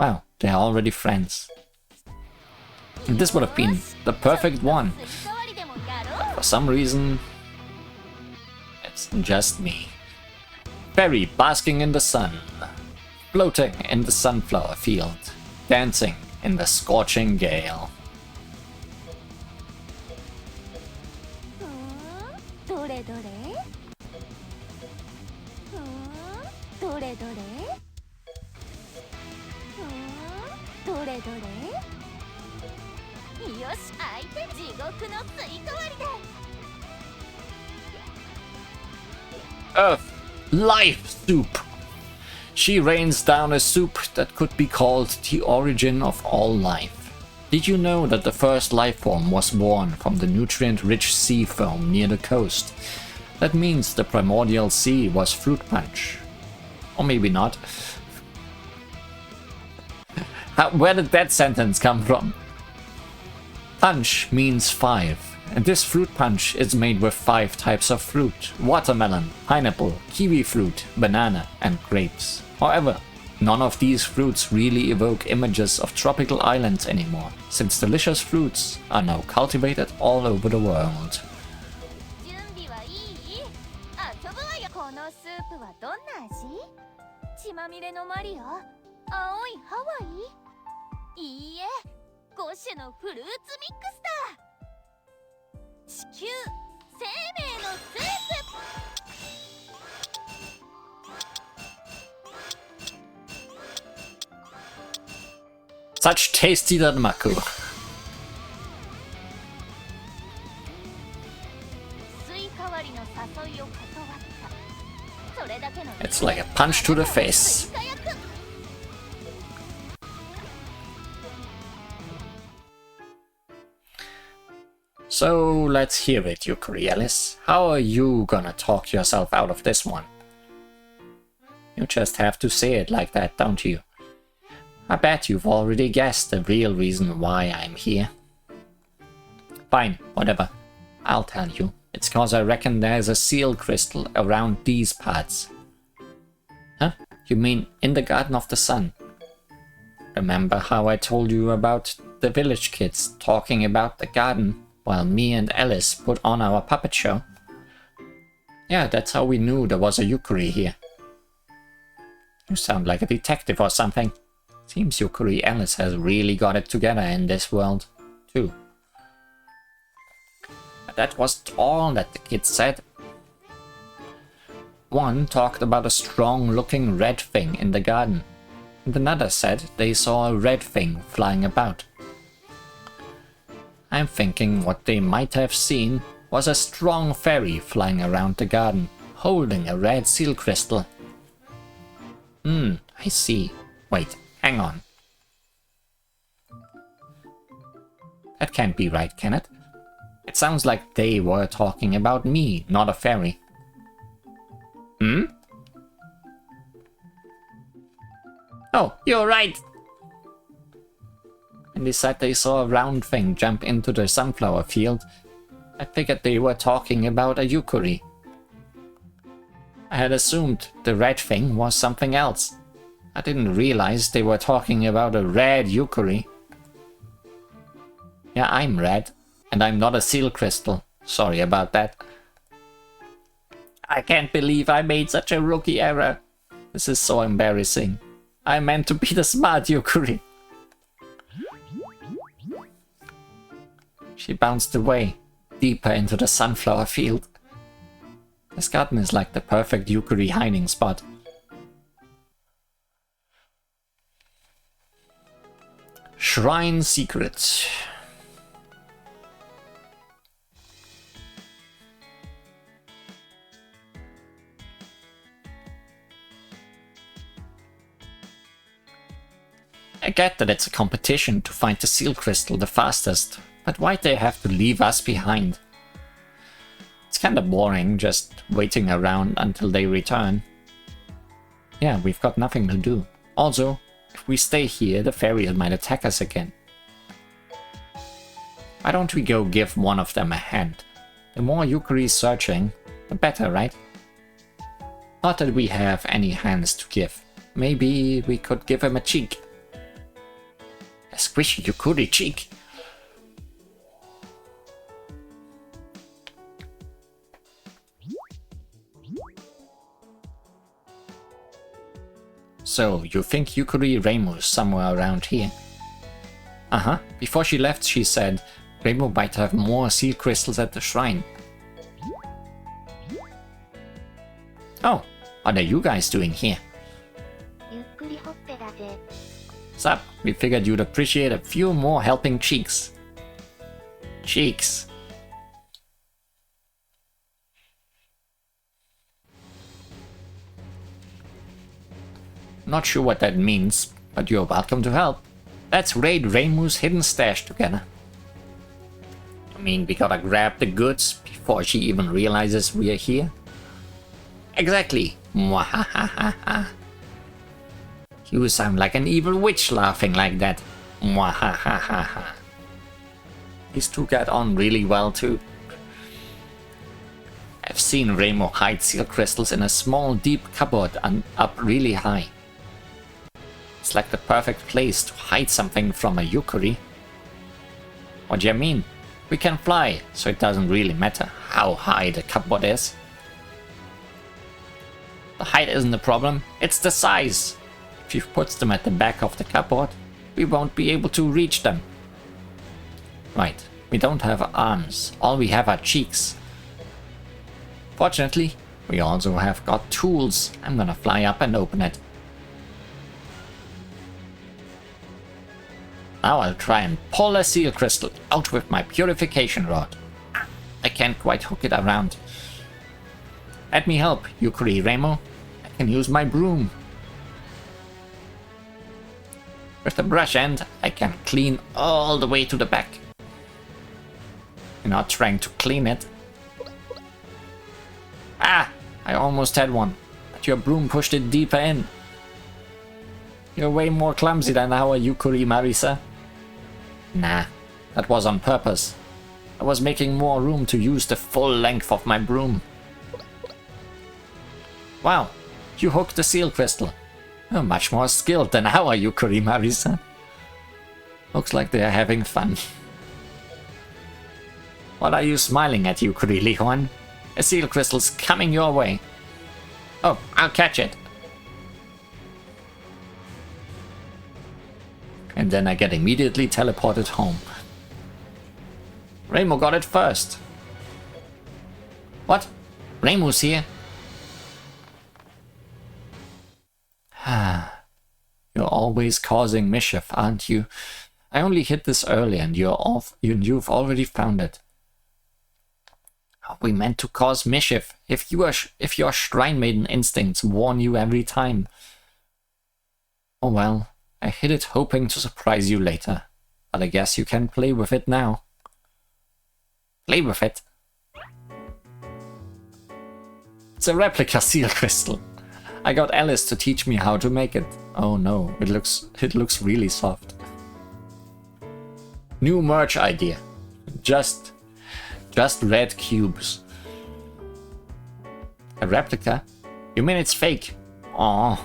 Wow, they're already friends. And this would have been the perfect one. For some reason, it's just me. Fairy basking in the sun, floating in the sunflower field, dancing in the scorching gale. Earth, life soup. She rains down a soup that could be called the origin of all life. Did you know that the first life form was born from the nutrient-rich sea foam near the coast? That means the primordial sea was fruit punch. Or maybe not. Where did that sentence come from? Punch means 5. And this fruit punch is made with 5 types of fruit: watermelon, pineapple, kiwi fruit, banana, and grapes. However, none of these fruits really evoke images of tropical islands anymore, since delicious fruits are now cultivated all over the world. Such tasty danmaku. It's like a punch to the face. So let's hear it, Yukuri Alice. How are you gonna talk yourself out of this one? You just have to say it like that, don't you? I bet you've already guessed the real reason why I'm here. Fine, whatever. I'll tell you. It's cause I reckon there's a seal crystal around these parts. Huh? You mean in the Garden of the Sun? Remember how I told you about the village kids talking about the garden while me and Alice put on our puppet show? Yeah, that's how we knew there was a Yukuri here. You sound like a detective or something. Seems Yukuri Alice has really got it together in this world, too. But that wasn't all that the kids said. One talked about a strong-looking red thing in the garden, and another said they saw a red thing flying about. I'm thinking what they might have seen was a strong fairy flying around the garden, holding a red seal crystal. I see. Wait, hang on. That can't be right, can it? It sounds like they were talking about me, not a fairy. Oh, you're right! And they said they saw a round thing jump into the sunflower field. I figured they were talking about a yukari. I had assumed the red thing was something else. I didn't realize they were talking about a red yukari. Yeah, I'm red, and I'm not a seal crystal. Sorry about that. I can't believe I made such a rookie error. This is so embarrassing. I meant to be the smart yukari. She bounced away, deeper into the sunflower field. This garden is like the perfect yukari hiding spot. Shrine secret. I get that it's a competition to find the seal crystal the fastest, but why'd they have to leave us behind? It's kinda boring just waiting around until they return. Yeah, we've got nothing to do. Also, if we stay here, the fairies might attack us again. Why don't we go give one of them a hand? The more Yukari searching, the better, right? Not that we have any hands to give. Maybe we could give him a cheek. A squishy Yukari cheek. So, you think Yukari Reimu's somewhere around here? Uh-huh. Before she left, she said Reimu might have more seal crystals at the shrine. Oh, what are you guys doing here? Sup, we figured you'd appreciate a few more helping cheeks. Cheeks. Not sure what that means, but you're welcome to help. Let's raid Reimu's hidden stash together. I mean, we gotta grab the goods before she even realizes we're here. Exactly. Mwahahaha. You sound like an evil witch laughing like that. Mwahahaha. These two get on really well too. I've seen Reimu hide seal crystals in a small deep cupboard and up really high. It's like the perfect place to hide something from a Yukari. What do you mean? We can fly, so it doesn't really matter how high the cupboard is. The height isn't the problem, it's the size. If you put them at the back of the cupboard, we won't be able to reach them. Right, we don't have arms, all we have are cheeks. Fortunately, we also have got tools. I'm gonna fly up and open it. Now I'll try and pull a seal crystal out with my purification rod. I can't quite hook it around. Let me help, Yukari Reimu. I can use my broom. With the brush end, I can clean all the way to the back. You're not trying to clean it. Ah! I almost had one, but your broom pushed it deeper in. You're way more clumsy than our Yukari Marisa. Nah, that was on purpose. I was making more room to use the full length of my broom. Wow, you hooked the seal crystal. You're much more skilled than our Yukari Marisa. Looks like they are having fun. What are you smiling at, Yukari Lihon? A seal crystal's coming your way. Oh, I'll catch it. And then I get immediately teleported home. Reimu got it first. What? Reimu's here? You're always causing mischief, aren't you? I only hit this early and you've already found it. We meant to cause mischief. If your shrine maiden instincts warn you every time. Oh well, I hid it hoping to surprise you later. But I guess you can play with it now. Play with it? It's a replica seal crystal. I got Alice to teach me how to make it. Oh no, it looks really soft. New merch idea. Just red cubes. A replica? You mean it's fake? Aww.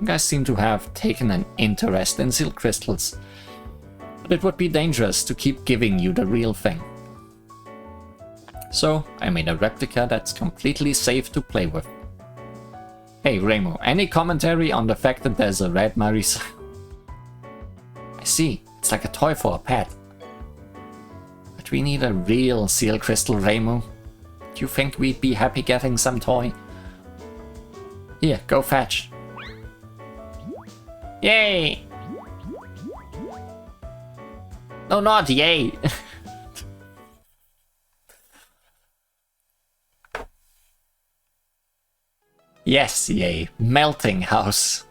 You guys seem to have taken an interest in seal crystals. But it would be dangerous to keep giving you the real thing. So, I made a replica that's completely safe to play with. Hey Remo, any commentary on the fact that there's a red Marisa? I see, it's like a toy for a pet. But we need a real seal crystal, Remo. Do you think we'd be happy getting some toy? Here, go fetch. Yay! No, not yay! Yes, yay. Melting house.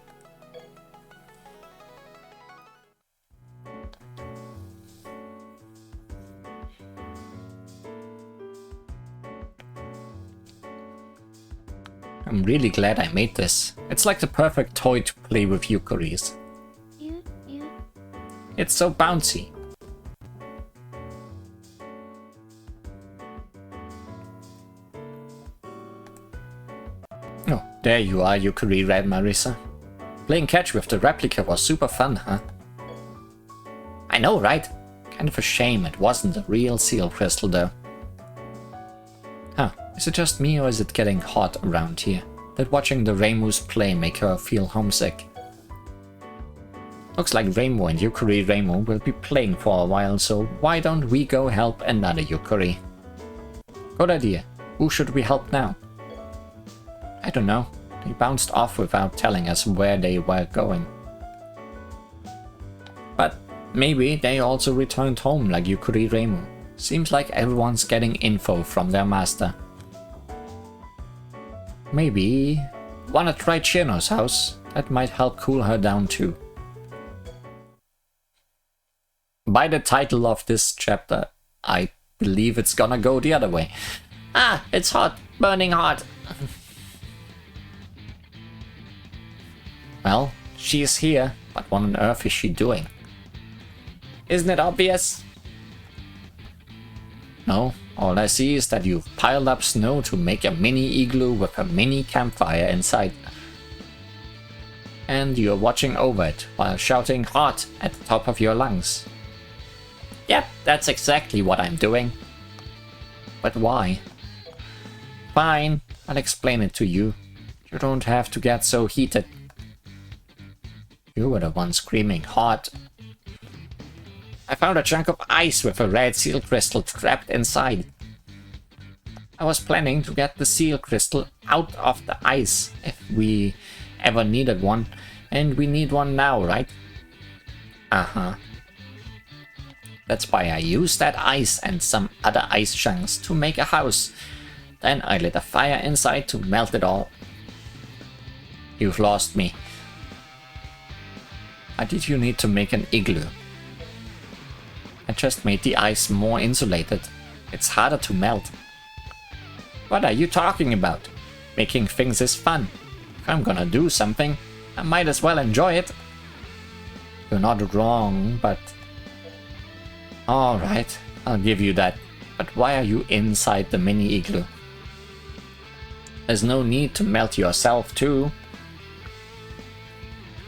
I'm really glad I made this. It's like the perfect toy to play with yukuris. It's so bouncy. Oh, there you are, Yukuri Red Marisa. Playing catch with the replica was super fun, huh? I know, right? Kind of a shame it wasn't a real seal crystal though. Huh, is it just me or is it getting hot around here? That watching the Reimus play make her feel homesick. Looks like Reimu and Yukuri Reimu will be playing for a while, so why don't we go help another Yukuri? Good idea. Who should we help now? I don't know. They bounced off without telling us where they were going. But maybe they also returned home like Yukuri Reimu. Seems like everyone's getting info from their master. Maybe wanna try Chino's house? That might help cool her down too. By the title of this chapter, I believe it's gonna go the other way. Ah, it's hot, burning hot. Well, she is here, but what on earth is she doing? Isn't it obvious? No, all I see is that you've piled up snow to make a mini igloo with a mini campfire inside. And you're watching over it while shouting hot at the top of your lungs. Yep, that's exactly what I'm doing. But why? Fine, I'll explain it to you. You don't have to get so heated. You were the one screaming hot. I found a chunk of ice with a red seal crystal trapped inside. I was planning to get the seal crystal out of the ice if we ever needed one, and we need one now, right? Uh-huh. That's why I used that ice and some other ice chunks to make a house. Then I lit a fire inside to melt it all. You've lost me. Why did you need to make an igloo? I just made the ice more insulated. It's harder to melt. What are you talking about? Making things is fun. If I'm gonna do something, I might as well enjoy it. You're not wrong, but... Alright, I'll give you that. But why are you inside the mini igloo? There's no need to melt yourself too.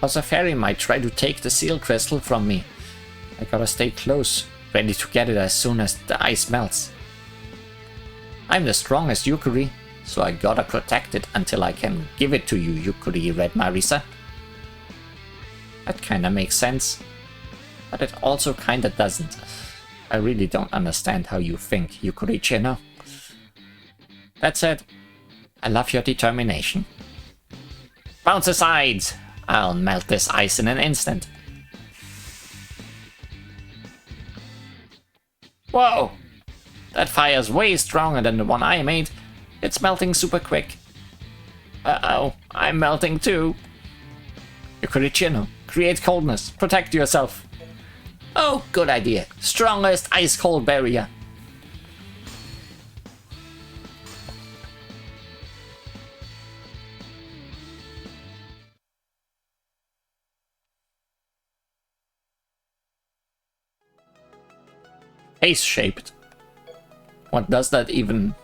Cause a fairy might try to take the seal crystal from me. I gotta stay close, ready to get it as soon as the ice melts. I'm the strongest Yukuri, so I gotta protect it until I can give it to you, Yukuri Red Marisa. That kinda makes sense, but it also kinda doesn't. I really don't understand how you think, Yukuri Chino. That said, I love your determination. Bounce aside! I'll melt this ice in an instant. Whoa! That fire's way stronger than the one I made. It's melting super quick. Uh-oh, I'm melting too. Yukuri Chino, create coldness, protect yourself. Oh, good idea. Strongest ice-cold barrier. Face-shaped. What does that even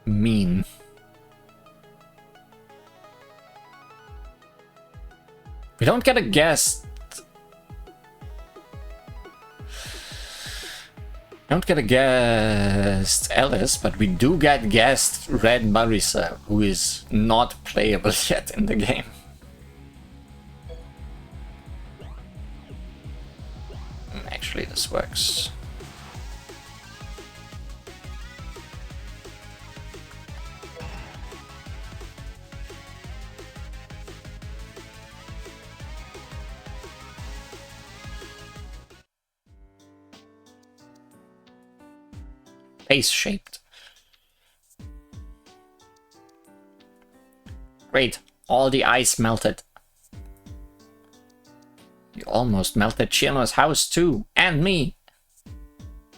mean? We don't get a guest. Don't get a guest Alice, but we do get guest Red Marisa, who is not playable yet in the game. Actually, this works. Face-shaped. Great, all the ice melted. You almost melted Chino's house too, and me.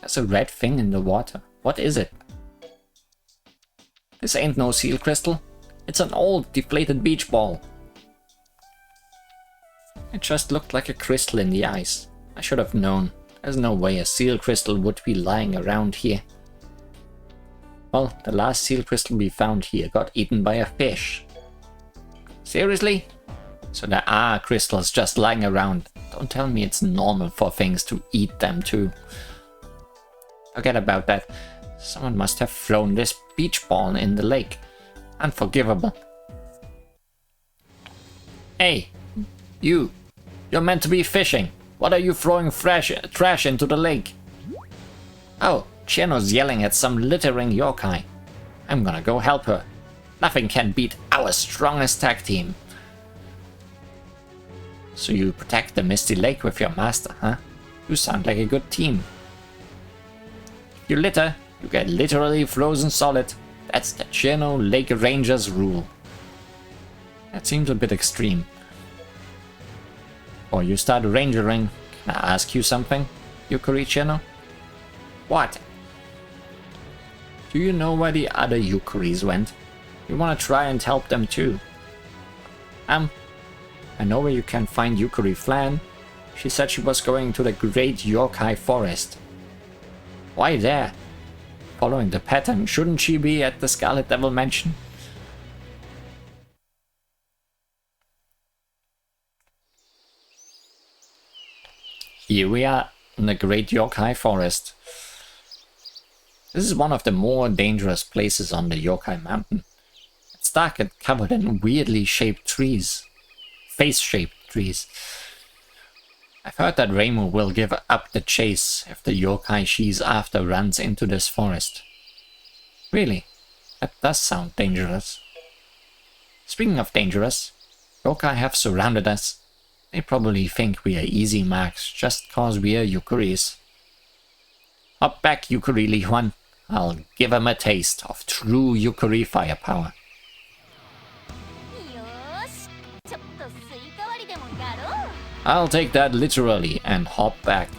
There's a red thing in the water. What is it? This ain't no seal crystal. It's an old, deflated beach ball. It just looked like a crystal in the ice. I should have known. There's no way a seal crystal would be lying around here. Well, the last seal crystal we found here got eaten by a fish. Seriously? So there are crystals just lying around. Don't tell me it's normal for things to eat them too. Forget about that. Someone must have thrown this beach ball in the lake. Unforgivable. Hey, you. You're meant to be fishing. What are you throwing trash into the lake? Oh, Chino's yelling at some littering yokai. I'm gonna go help her. Nothing can beat our strongest tag team. So you protect the Misty Lake with your master, huh? You sound like a good team. If you litter, you get literally frozen solid. That's the Chino Lake Rangers rule. That seems a bit extreme. Before you start rangering, can I ask you something, Yukari Chino? What? Do you know where the other Yukaris went? We want to try and help them too. I know where you can find Yukari Flan. She said she was going to the Great Yokai Forest. Why there? Following the pattern, shouldn't she be at the Scarlet Devil Mansion? Here we are in the Great Yokai Forest. This is one of the more dangerous places on the Yokai Mountain. It's dark and covered in weirdly shaped trees. Face-shaped trees. I've heard that Reimu will give up the chase if the yokai she's after runs into this forest. Really? That does sound dangerous. Speaking of dangerous, yokai have surrounded us. They probably think we are easy marks just cause we are Yukaris. Hop back, Yukari Li Huan. I'll give him a taste of true Yukari firepower. I'll take that literally and hop back.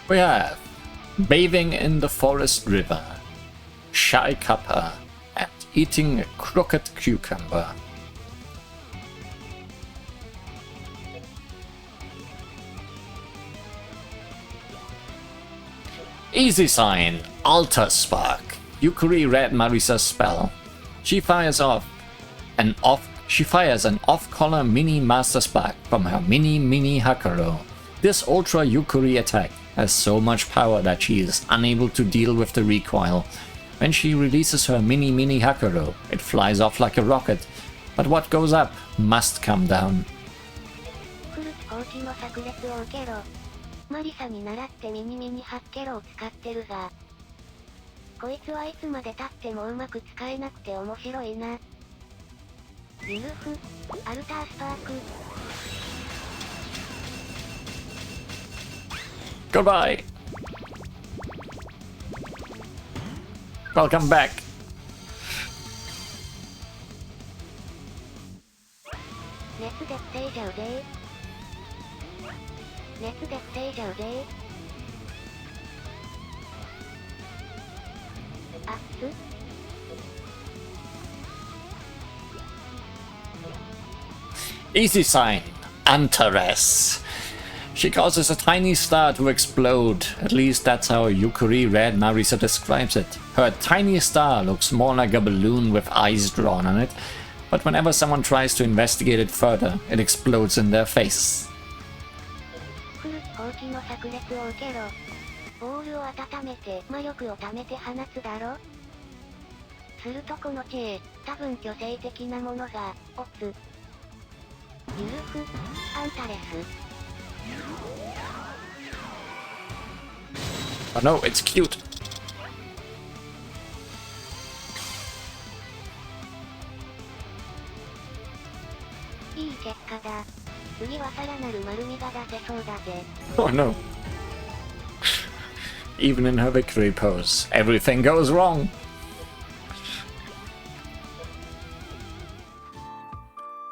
We have bathing in the forest river, shy kappa, and eating a crooked cucumber. Easy sign, Altar Spark. Yukari read Marisa's spell. She fires an off-color mini Master Spark from her mini Hakuro. This Ultra Yukari attack has so much power that she is unable to deal with the recoil. When she releases her mini Hakuro, it flies off like a rocket, but what goes up must come down. マリサに習ってミニハッケロを使ってるが。こいつはいつまで経ってもうまく使えなくて面白いな。リルフ、アルタースパーク。Goodbye! Welcome back. Easy sign. Antares. She causes a tiny star to explode. At least that's how Yukari Red Marisa describes it. Her tiny star looks more like a balloon with eyes drawn on it, but whenever someone tries to investigate it further, it explodes in their face. Oh no, it's cute. Oh no. Even in her victory pose, everything goes wrong.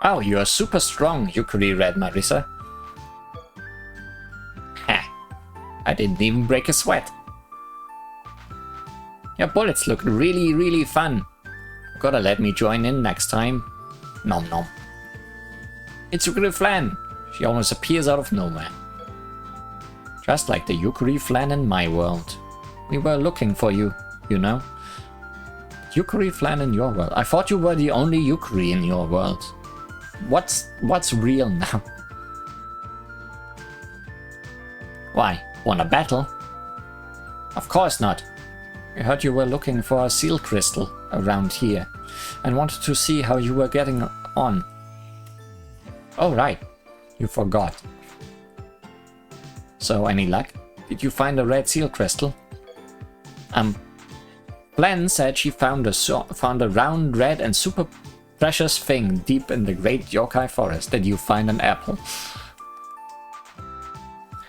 Oh, you are super strong, Yukari Red Marisa. Ha! I didn't even break a sweat. Your bullets look really, really fun. Gotta let me join in next time. Nom nom. It's Yukari Flan. She almost appears out of nowhere. Just like the Yukari Flan in my world. We were looking for you, you know. Yukari Flan in your world. I thought you were the only Yukari in your world. What's real now? Why? Wanna battle? Of course not. I heard you were looking for a seal crystal around here and wanted to see how you were getting on. Oh right, you forgot. So any luck? Did you find a red seal crystal? Glenn said she found a round, red and super precious thing deep in the great yokai forest. Did you find an apple?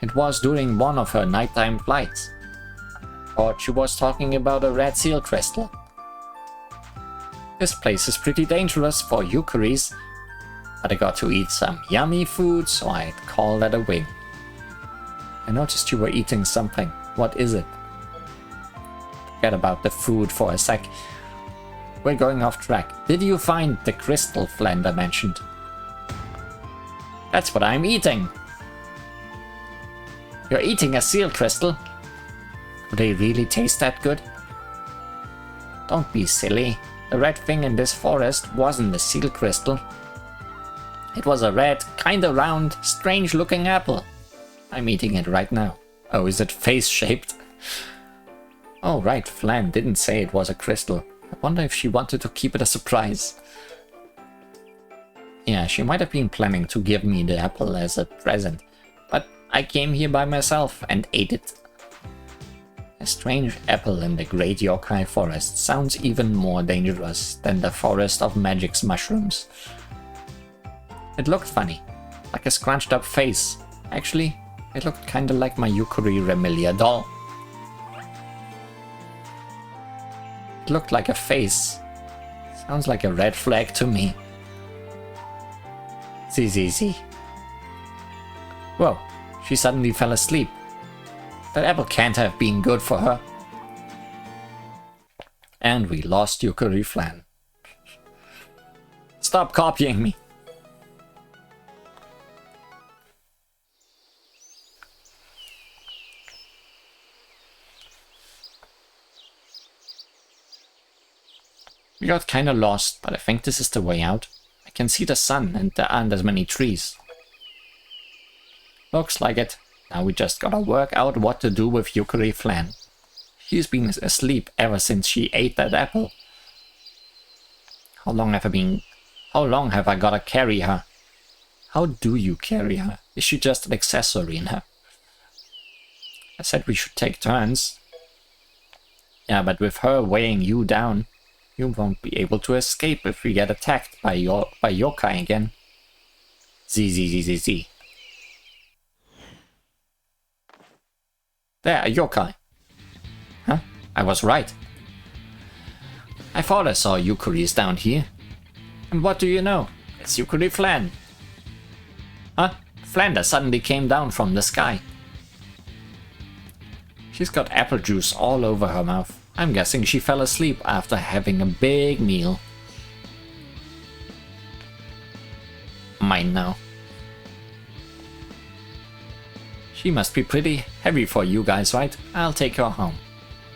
It was during one of her nighttime flights. Thought she was talking about a red seal crystal. This place is pretty dangerous for Yukaris, but I got to eat some yummy food, so I'd call that a win. I noticed you were eating something. What is it? Forget about the food for a sec. We're going off track. Did you find the crystal Flander mentioned? That's what I'm eating. You're eating a seal crystal? Do they really taste that good? Don't be silly. The red thing in this forest wasn't a seal crystal. It was a red, kinda round, strange looking apple. I'm eating it right now. Oh, is it face-shaped? Oh right, Flan didn't say it was a crystal. I wonder if she wanted to keep it a surprise. Yeah, she might have been planning to give me the apple as a present, but I came here by myself and ate it. A strange apple in the great yokai forest sounds even more dangerous than the forest of magic's mushrooms. It looked funny, like a scrunched up face. Actually, it looked kinda like my Yukari Remilia doll. It looked like a face. Sounds like a red flag to me. Z. Whoa, she suddenly fell asleep. That apple can't have been good for her. And we lost Yukari Flan. Stop copying me. We got kinda lost, but I think this is the way out. I can see the sun and there aren't as many trees. Looks like it. Now we just gotta work out what to do with Yukari Flan. She's been asleep ever since she ate that apple. How long have I gotta carry her? How do you carry her? Is she just an accessory in her? I said we should take turns. Yeah, but with her weighing you down, you won't be able to escape if we get attacked by yokai again. Z. There, a yokai. Huh? I was right. I thought I saw Yukuris down here. And what do you know? It's Yukuri Flan. Huh? Flander suddenly came down from the sky. She's got apple juice all over her mouth. I'm guessing she fell asleep after having a big meal. Mine now. She must be pretty heavy for you guys, right? I'll take her home.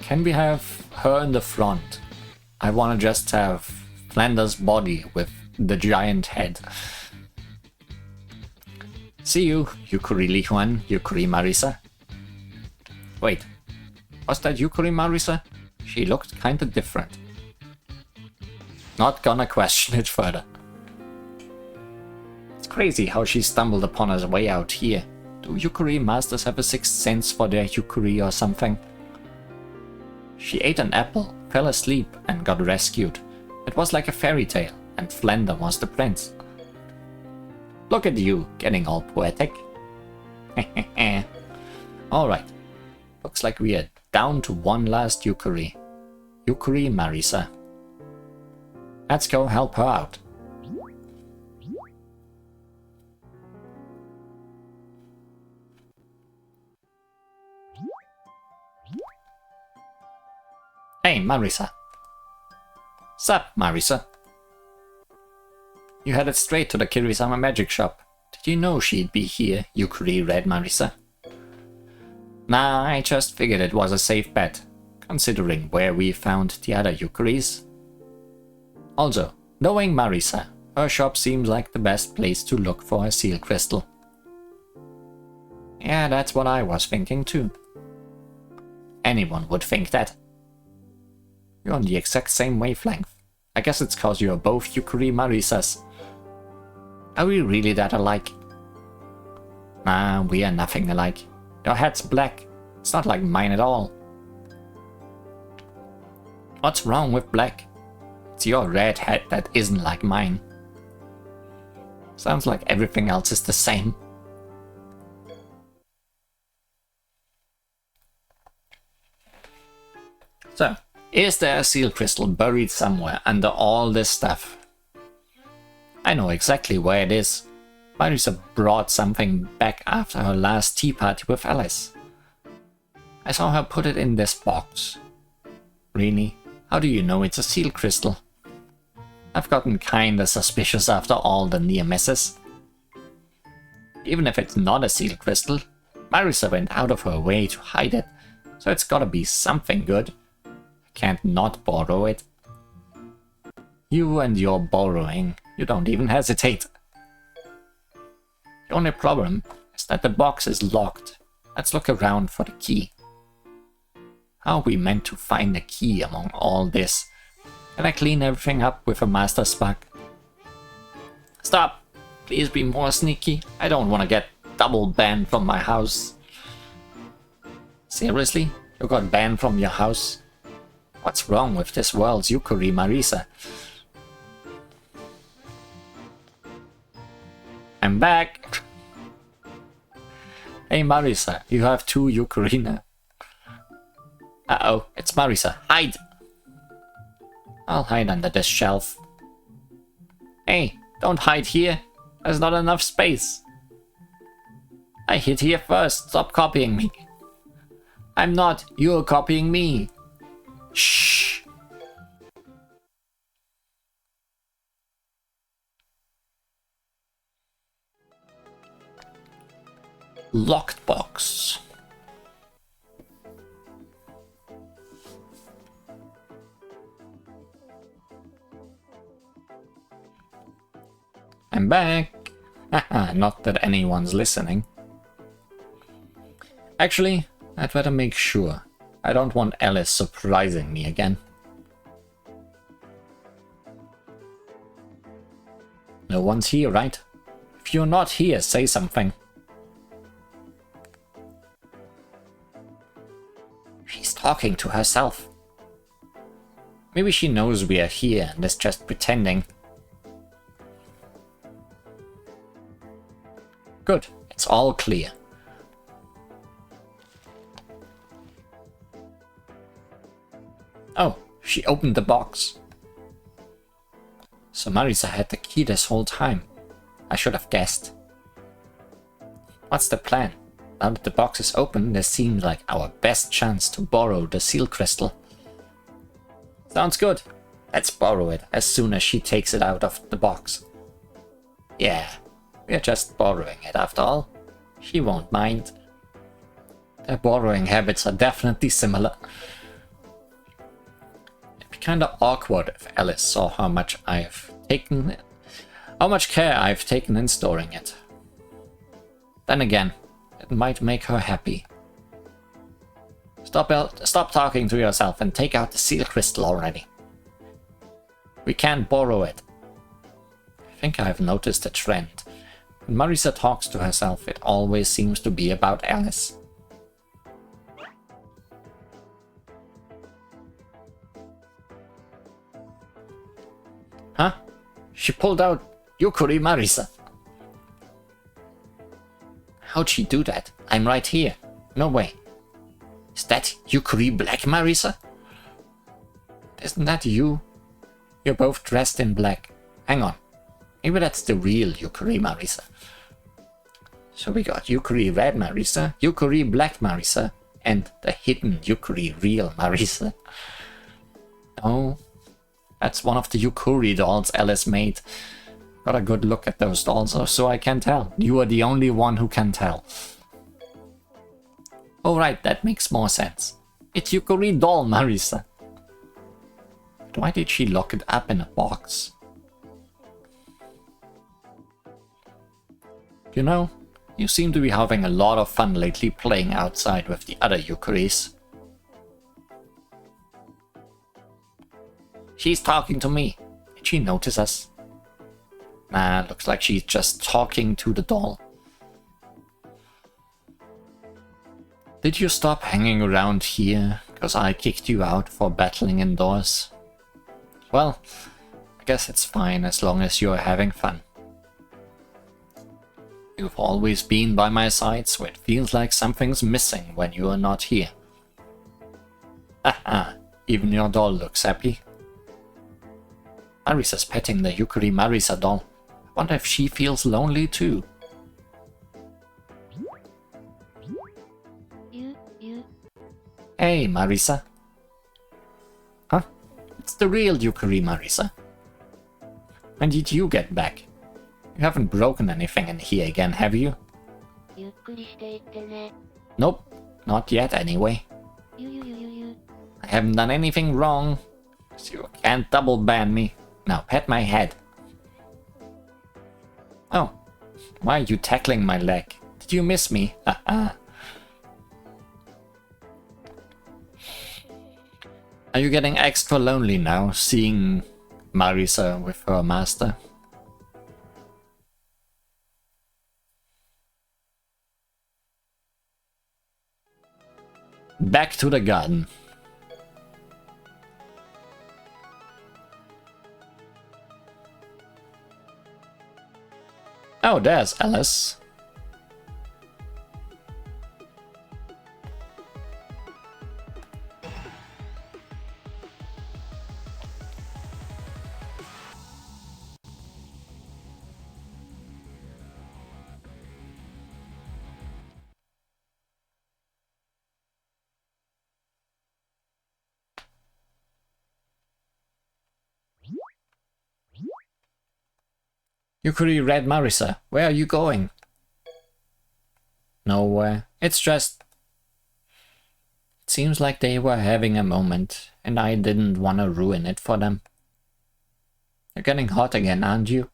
Can we have her in the front? I wanna just have Flander's body with the giant head. See you, Yukuri Li Huan, Yukuri Marisa. Wait, was that Yukuri Marisa? She looked kinda different. Not gonna question it further. It's crazy how she stumbled upon her way out here. Do Yukuri masters have a sixth sense for their Yukuri or something? She ate an apple, fell asleep and got rescued. It was like a fairy tale, and Flander was the prince. Look at you, getting all poetic. Alright, looks like we are down to one last Yukuri. Yukuri Marisa. Let's go help her out. Hey, Marisa. Sup, Marisa? You headed straight to the Kirisama magic shop. Did you know she'd be here, Yukuri Red Marisa? Nah, I just figured it was a safe bet, considering where we found the other Yukuris. Also, knowing Marisa, her shop seems like the best place to look for a seal crystal. Yeah, that's what I was thinking too. Anyone would think that. You're on the exact same wavelength. I guess it's cause you're both Yukuri Marisas. Are we really that alike? Nah, we are nothing alike. Your head's black. It's not like mine at all. What's wrong with black? It's your red head that isn't like mine. Sounds like everything else is the same. So, is there a seal crystal buried somewhere under all this stuff? I know exactly where it is. Marisa brought something back after her last tea party with Alice. I saw her put it in this box. Really? How do you know it's a seal crystal? I've gotten kinda suspicious after all the near misses. Even if it's not a seal crystal, Marisa went out of her way to hide it, so it's gotta be something good. Can't not borrow it. You and your borrowing, you don't even hesitate. The only problem is that the box is locked. Let's look around for the key. How are we meant to find the key among all this? Can I clean everything up with a master spark? Stop! Please be more sneaky. I don't want to get double banned from my house. Seriously? You got banned from your house? What's wrong with this world's Yukuri Marisa? I'm back! Hey Marisa, you have two Yukuri now. Uh-oh, it's Marisa. Hide! I'll hide under this shelf. Hey, don't hide here. There's not enough space. I hid here first. Stop copying me. I'm not. You're copying me. Shh. Locked box. I'm back. Haha, not that anyone's listening. Actually, I'd better make sure. I don't want Alice surprising me again. No one's here, right? If you're not here, say something. She's talking to herself. Maybe she knows we are here and is just pretending. Good, it's all clear. Oh, she opened the box. So Marisa had the key this whole time. I should have guessed. What's the plan? Now that the box is open, this seems like our best chance to borrow the seal crystal. Sounds good. Let's borrow it as soon as she takes it out of the box. Yeah, we're just borrowing it after all. She won't mind. Their borrowing habits are definitely similar. It'd be kinda awkward if Alice saw how much care I've taken in storing it. Then again, it might make her happy. Stop talking to yourself and take out the seal crystal already. We can't borrow it. I think I've noticed a trend. When Marisa talks to herself, it always seems to be about Alice. Huh? She pulled out Yukuri Marisa. How'd she do that? I'm right here. No way. Is that Yukuri Black Marisa? Isn't that you? You're both dressed in black. Hang on. Maybe that's the real Yukuri Marisa. So we got Yukuri Red Marisa, Yukuri Black Marisa, and the hidden Yukuri Real Marisa. Oh, that's one of the Yukuri dolls Alice made. Got a good look at those dolls, so I can tell. You are the only one who can tell. Alright, that makes more sense. It's Yukuri doll Marisa. But why did she lock it up in a box? You know, you seem to be having a lot of fun lately playing outside with the other Yukuris. She's talking to me. Did she notice us? Nah, looks like she's just talking to the doll. Did you stop hanging around here because I kicked you out for battling indoors? Well, I guess it's fine as long as you're having fun. You've always been by my side, so it feels like something's missing when you're not here. Haha, even your doll looks happy. Marisa's petting the Yukuri Marisa doll. I wonder if she feels lonely too. Hey, Marisa. Huh? It's the real Yukuri Marisa. When did you get back? You haven't broken anything in here again, have you? Nope, not yet anyway. I haven't done anything wrong, so you can't double ban me. Now pet my head. Oh, why are you tackling my leg? Did you miss me? Haha. Are you getting extra lonely now, seeing Marisa with her master? Back to the garden. Oh, there's Alice. Yukuri Red Marisa, where are you going? Nowhere. It's just... It seems like they were having a moment, and I didn't want to ruin it for them. You're getting hot again, aren't you?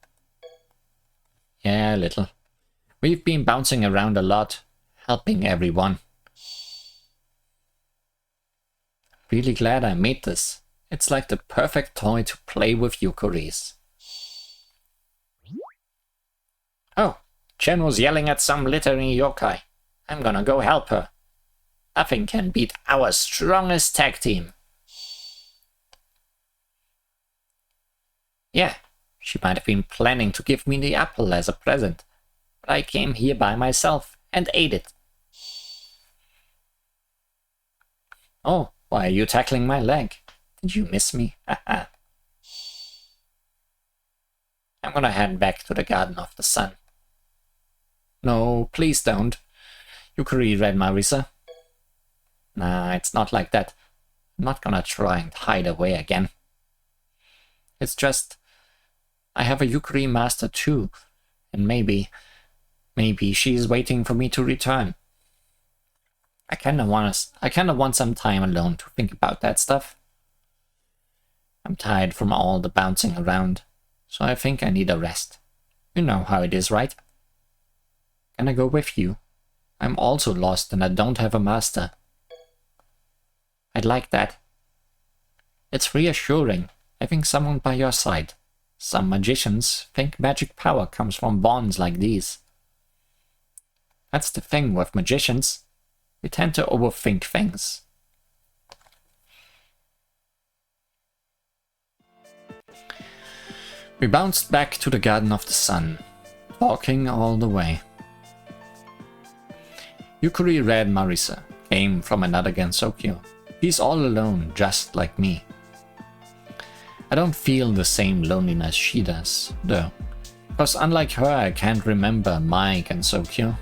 Yeah, a little. We've been bouncing around a lot, helping everyone. Really glad I made this. It's like the perfect toy to play with Yukuris. Oh, Chen was yelling at some littering yokai. I'm gonna go help her. Nothing can beat our strongest tag team. Yeah, she might have been planning to give me the apple as a present, but I came here by myself and ate it. Oh, why are you tackling my leg? Did you miss me? Haha. I'm gonna head back to the Garden of the Sun. No, please don't. Yukari Red Marisa. Nah, it's not like that. I'm not gonna try and hide away again. It's just... I have a Yukari master too. And maybe she's waiting for me to return. I kinda want some time alone to think about that stuff. I'm tired from all the bouncing around, so I think I need a rest. You know how it is, right? Can I go with you? I'm also lost and I don't have a master. I'd like that. It's reassuring having someone by your side. Some magicians think magic power comes from bonds like these. That's the thing with magicians. They tend to overthink things. We bounced back to the Garden of the Sun, talking all the way. Yukari Red Marisa came from another Gensokyo. He's all alone, just like me. I don't feel the same loneliness she does, though, because unlike her I can't remember my Gensokyo.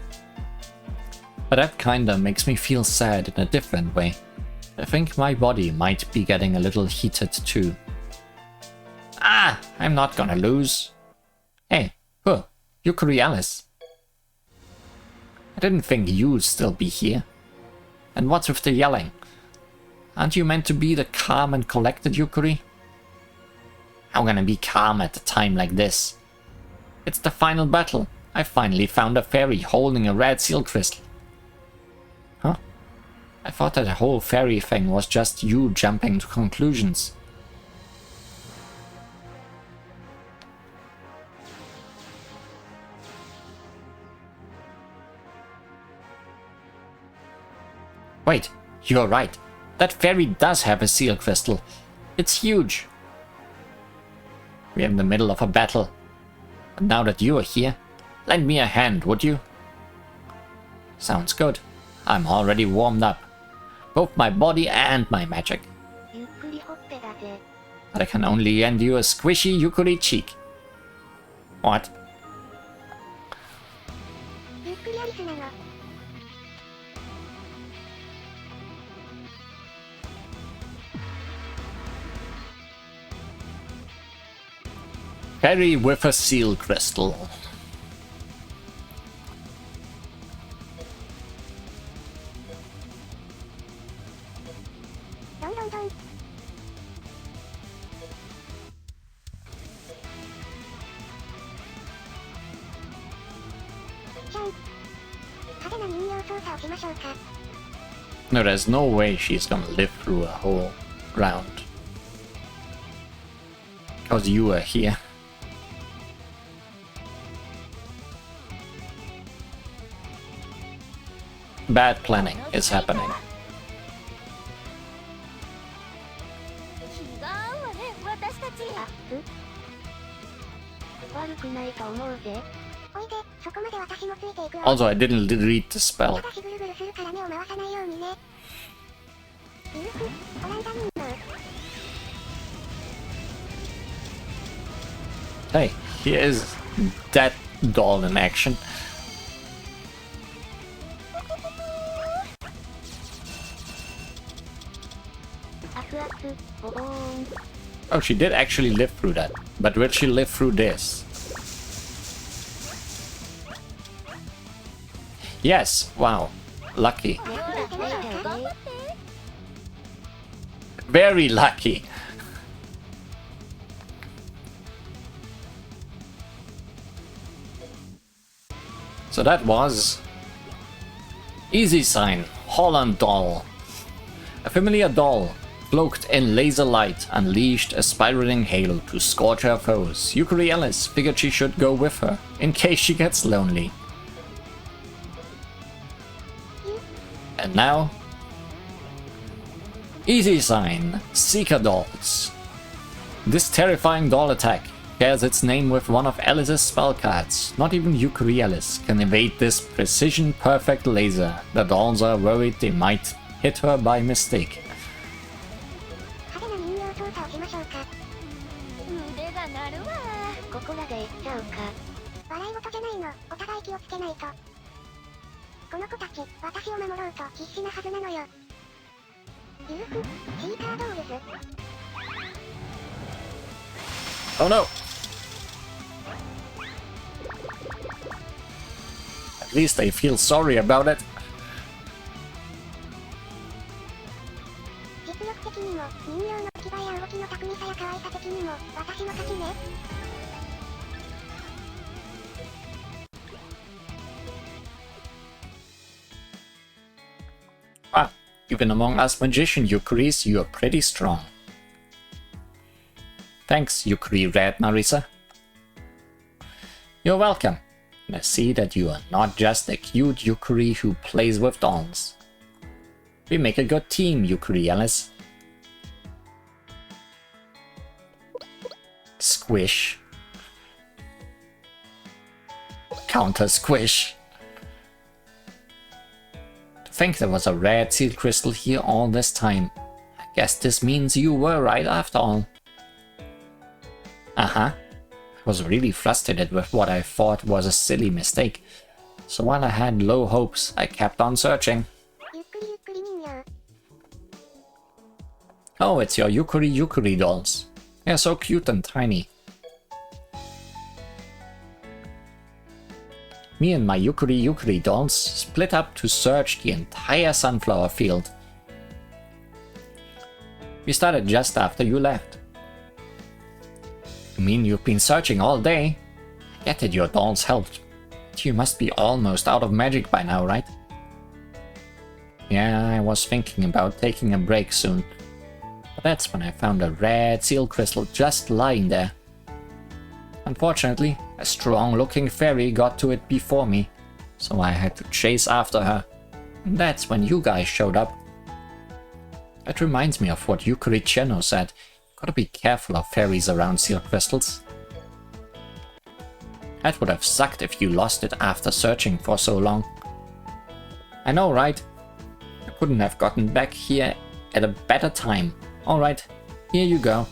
But that kinda makes me feel sad in a different way. I think my body might be getting a little heated too. Ah, I'm not gonna lose. Hey, Yukari Alice. I didn't think you'd still be here. And what's with the yelling? Aren't you meant to be the calm and collected Yukari? How gonna be calm at a time like this? It's the final battle. I finally found a fairy holding a red seal crystal. Huh? I thought that whole fairy thing was just you jumping to conclusions. Wait, you're right. That fairy does have a seal crystal. It's huge. We're in the middle of a battle. And now that you are here, lend me a hand, would you? Sounds good. I'm already warmed up. Both my body and my magic. But I can only lend you a squishy Yukari cheek. What? Fairy with a seal crystal. No, there's no way she's gonna live through a whole round. Because you are here. Bad planning is happening. Also, I didn't read the spell. Hey, here is that doll in action. Oh, she did actually live through that. But will she live through this? Yes, wow. Lucky. Very lucky. So that was Easy Sign, Holland Doll. A familiar doll, cloaked in laser light, unleashed a spiraling halo to scorch her foes. Yukari Alice figured she should go with her, in case she gets lonely. And now, Easy Sign, Seeker Dolls. This terrifying doll attack shares its name with one of Alice's spell cards. Not even Yukari Alice can evade this precision-perfect laser. The dolls are worried they might hit her by mistake. Oh no! At least I feel sorry about it. Ah, even among us magician Yukuris, you are pretty strong. Thanks, Yukuri Red Marisa. You're welcome. I see that you are not just a cute Yukuri who plays with dolls. We make a good team, Yukuri Alice. Squish. Counter squish. To think there was a red seal crystal here all this time. I guess this means you were right after all. I was really frustrated with what I thought was a silly mistake. So while I had low hopes, I kept on searching. Oh, it's your Yukuri dolls. They're so cute and tiny. Me and my Yukuri dolls split up to search the entire sunflower field. We started just after you left. You mean you've been searching all day? I get that your dolls helped. But you must be almost out of magic by now, right? Yeah, I was thinking about taking a break soon. But that's when I found a red seal crystal just lying there. Unfortunately, a strong-looking fairy got to it before me, so I had to chase after her. And that's when you guys showed up. That reminds me of what Yukuri Cheno said. Gotta be careful of fairies around seal crystals. That would have sucked if you lost it after searching for so long. I know, right? I couldn't have gotten back here at a better time. Alright, here you go.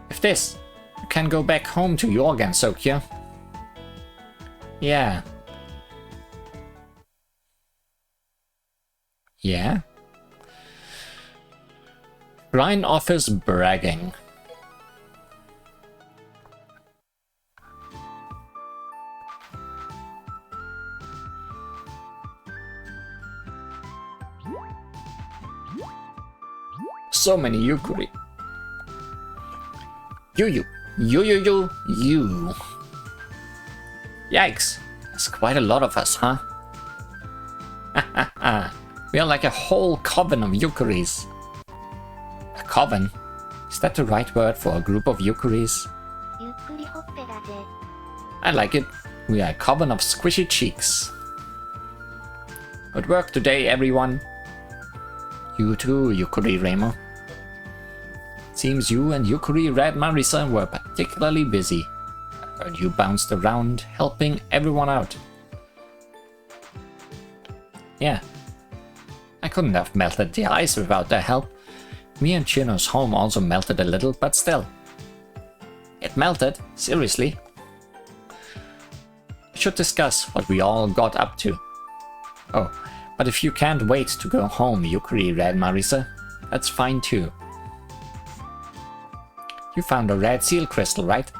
With this, you can go back home to your Gansokya. Yeah. Yeah? Shrine Office bragging. So many Yukuri. You. Yikes, that's quite a lot of us, huh? We are like a whole coven of Yukuris. A coven? Is that the right word for a group of Yukuris? I like it. We are a coven of squishy cheeks. Good work today, everyone. You too, Yukuri Remo. Seems you and Yukuri Red Marisa were particularly busy. I heard you bounced around, helping everyone out. Yeah. I couldn't have melted the ice without their help. Me and Chino's home also melted a little, but still. It melted? Seriously? We should discuss what we all got up to. Oh, but if you can't wait to go home, Yukuri Red Marisa, that's fine too. You found a red seal crystal, right?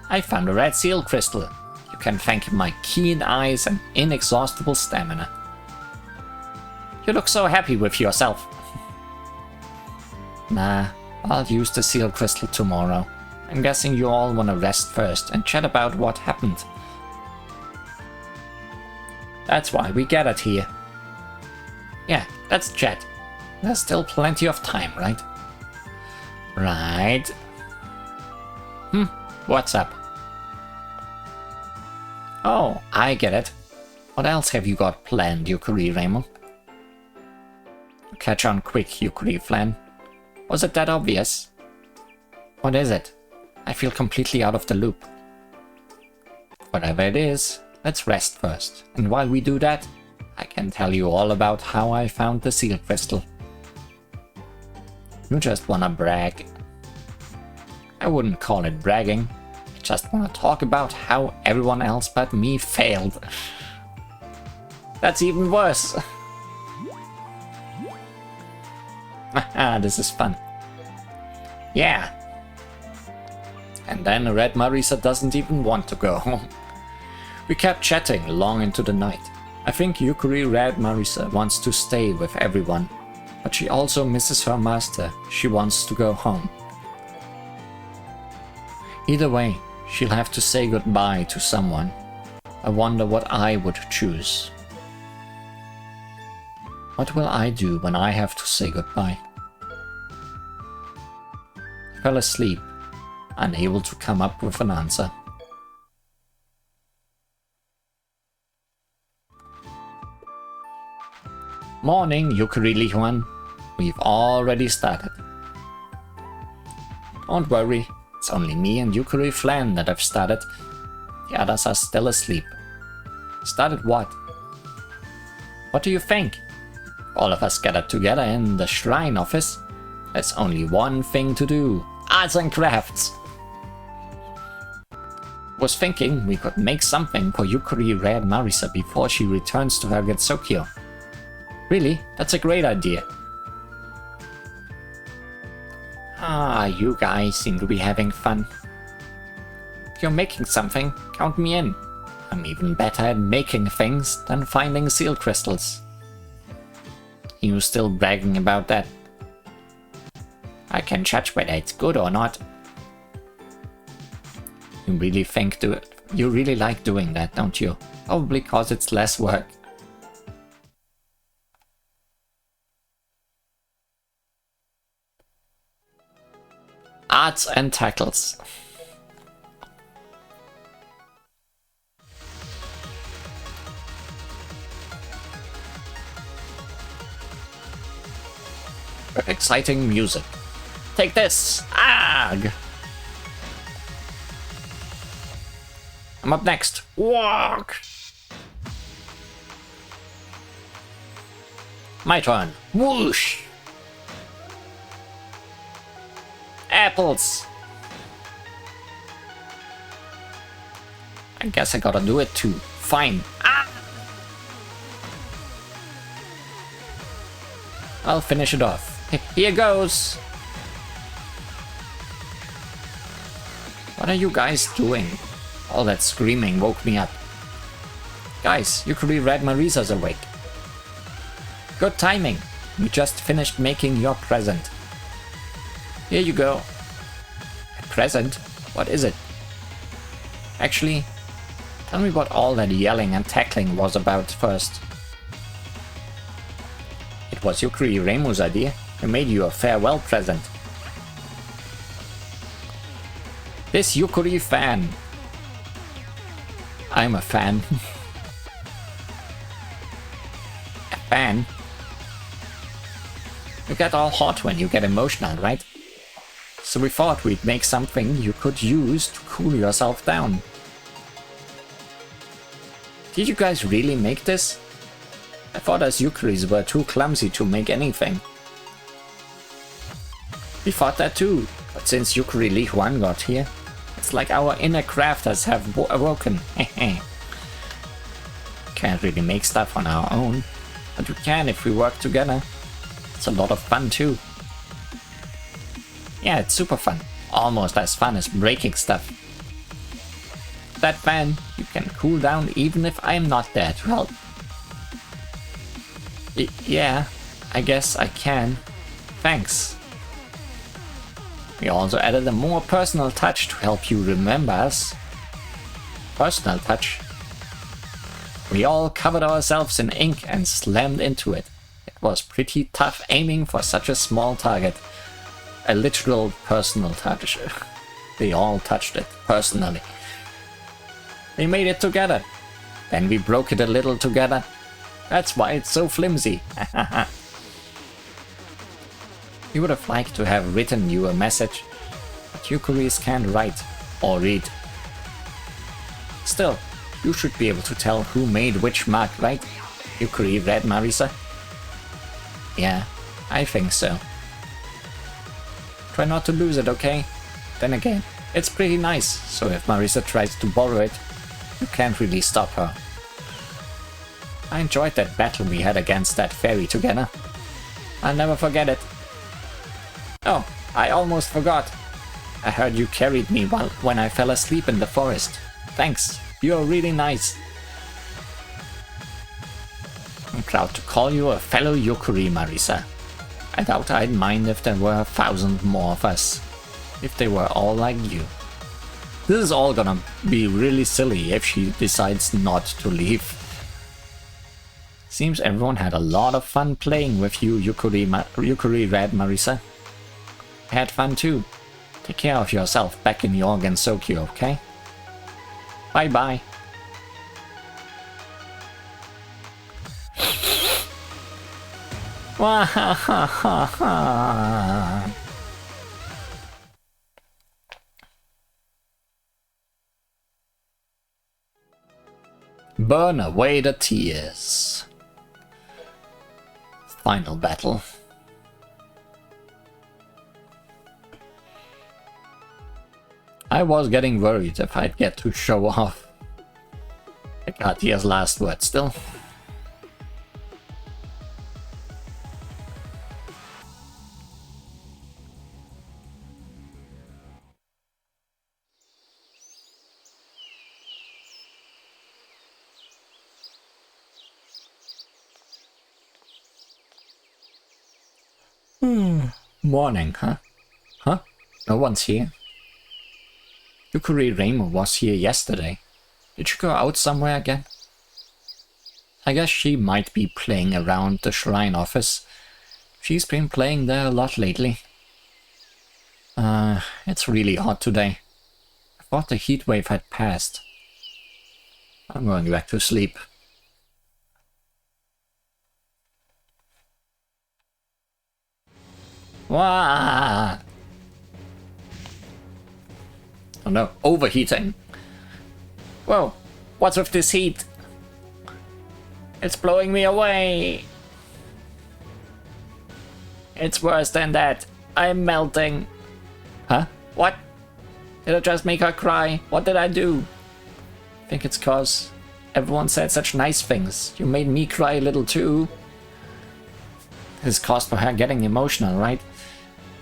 I found a red seal crystal. You can thank my keen eyes and inexhaustible stamina. You look so happy with yourself. Nah, I'll use the seal crystal tomorrow. I'm guessing you all wanna rest first and chat about what happened. That's why we gathered here. Yeah, let's chat. There's still plenty of time, right? Right. What's up? Oh, I get it. What else have you got planned, Yukuri Remo? Catch on quick, Yukuri Flan. Was it that obvious? What is it? I feel completely out of the loop. Whatever it is, let's rest first. And while we do that, I can tell you all about how I found the seal crystal. You just wanna brag. I wouldn't call it bragging. I just want to talk about how everyone else but me failed. That's even worse. This is fun. Yeah. And then Red Marisa doesn't even want to go home. We kept chatting long into the night. I think Yukari Red Marisa wants to stay with everyone, but she also misses her master. She wants to go home. Either way, she'll have to say goodbye to someone. I wonder what I would choose. What will I do when I have to say goodbye? I fell asleep, unable to come up with an answer. Morning, Yukari Lihuan. We've already started. Don't worry, it's only me and Yukari Flan that have started. The others are still asleep. Started what? What do you think? All of us gathered together in the shrine office. There's only one thing to do. Arts and crafts. Was thinking we could make something for Yukari Red Marisa before she returns to her Getsokyo. Really? That's a great idea. You guys seem to be having fun. If you're making something, count me in. I'm even better at making things than finding seal crystals. You still bragging about that? I can judge whether it's good or not. You really like doing that, don't you? Probably cause it's less work. Arts and tackles. With exciting music. Take this! Ag! I'm up next. Walk! My turn. Whoosh! Apples! I guess I gotta do it too. Fine. Ah! I'll finish it off. Here goes! What are you guys doing? All that screaming woke me up. Guys, Yukari Red Marisa's awake. Good timing. We just finished making your present. Here you go. A present? What is it? Actually, tell me what all that yelling and tackling was about first. It was Yukari Reimu's idea. He made you a farewell present. This Yukari fan. I'm a fan. A fan? You get all hot when you get emotional, right? So we thought we'd make something you could use to cool yourself down. Did you guys really make this? I thought us Yukaris were too clumsy to make anything. We thought that too, but since Yukari Li Huan got here, it's like our inner crafters have awoken. Can't really make stuff on our own, but we can if we work together. It's a lot of fun too. Yeah, it's super fun. Almost as fun as breaking stuff. That fan, you can cool down even if I'm not there to help. Yeah, I guess I can. Thanks. We also added a more personal touch to help you remember us. Personal touch? We all covered ourselves in ink and slammed into it. It was pretty tough aiming for such a small target. A literal personal touch. They all touched it, personally. We made it together. Then we broke it a little together. That's why it's so flimsy. We would have liked to have written you a message, but Yukaris can't write or read. Still, you should be able to tell who made which mark, right? Yukari Red Marisa? Yeah, I think so. Try not to lose it, okay? Then again, It's pretty nice, so if Marisa tries to borrow it, you can't really stop her. I enjoyed that battle we had against that fairy together. I'll never forget it. Oh, I almost forgot. I heard you carried me when I fell asleep in the forest. Thanks, you're really nice. I'm proud to call you a fellow Yukuri, Marisa. I doubt I'd mind if there were 1,000 more of us. If they were all like you. This is all gonna be really silly if she decides not to leave. Seems everyone had a lot of fun playing with you, Yukuri Red, Marisa. I had fun too. Take care of yourself back in your Gensokyo, okay? Bye bye. Wahahaha. Burn away the tears. Final battle. I was getting worried if I'd get to show off. I got Touhou's last word still. Morning, huh? Huh? No one's here. Yukuri Reimu was here yesterday. Did she go out somewhere again? I guess she might be playing around the shrine office. She's been playing there a lot lately. It's really hot today. I thought the heat wave had passed. I'm going back to sleep. Wah! Oh no, overheating. Whoa, what's with this heat? It's blowing me away. It's worse than that. I'm melting. Huh? What? Did I just make her cry? What did I do? I think it's cause everyone said such nice things. You made me cry a little too. This is cause for her getting emotional, right?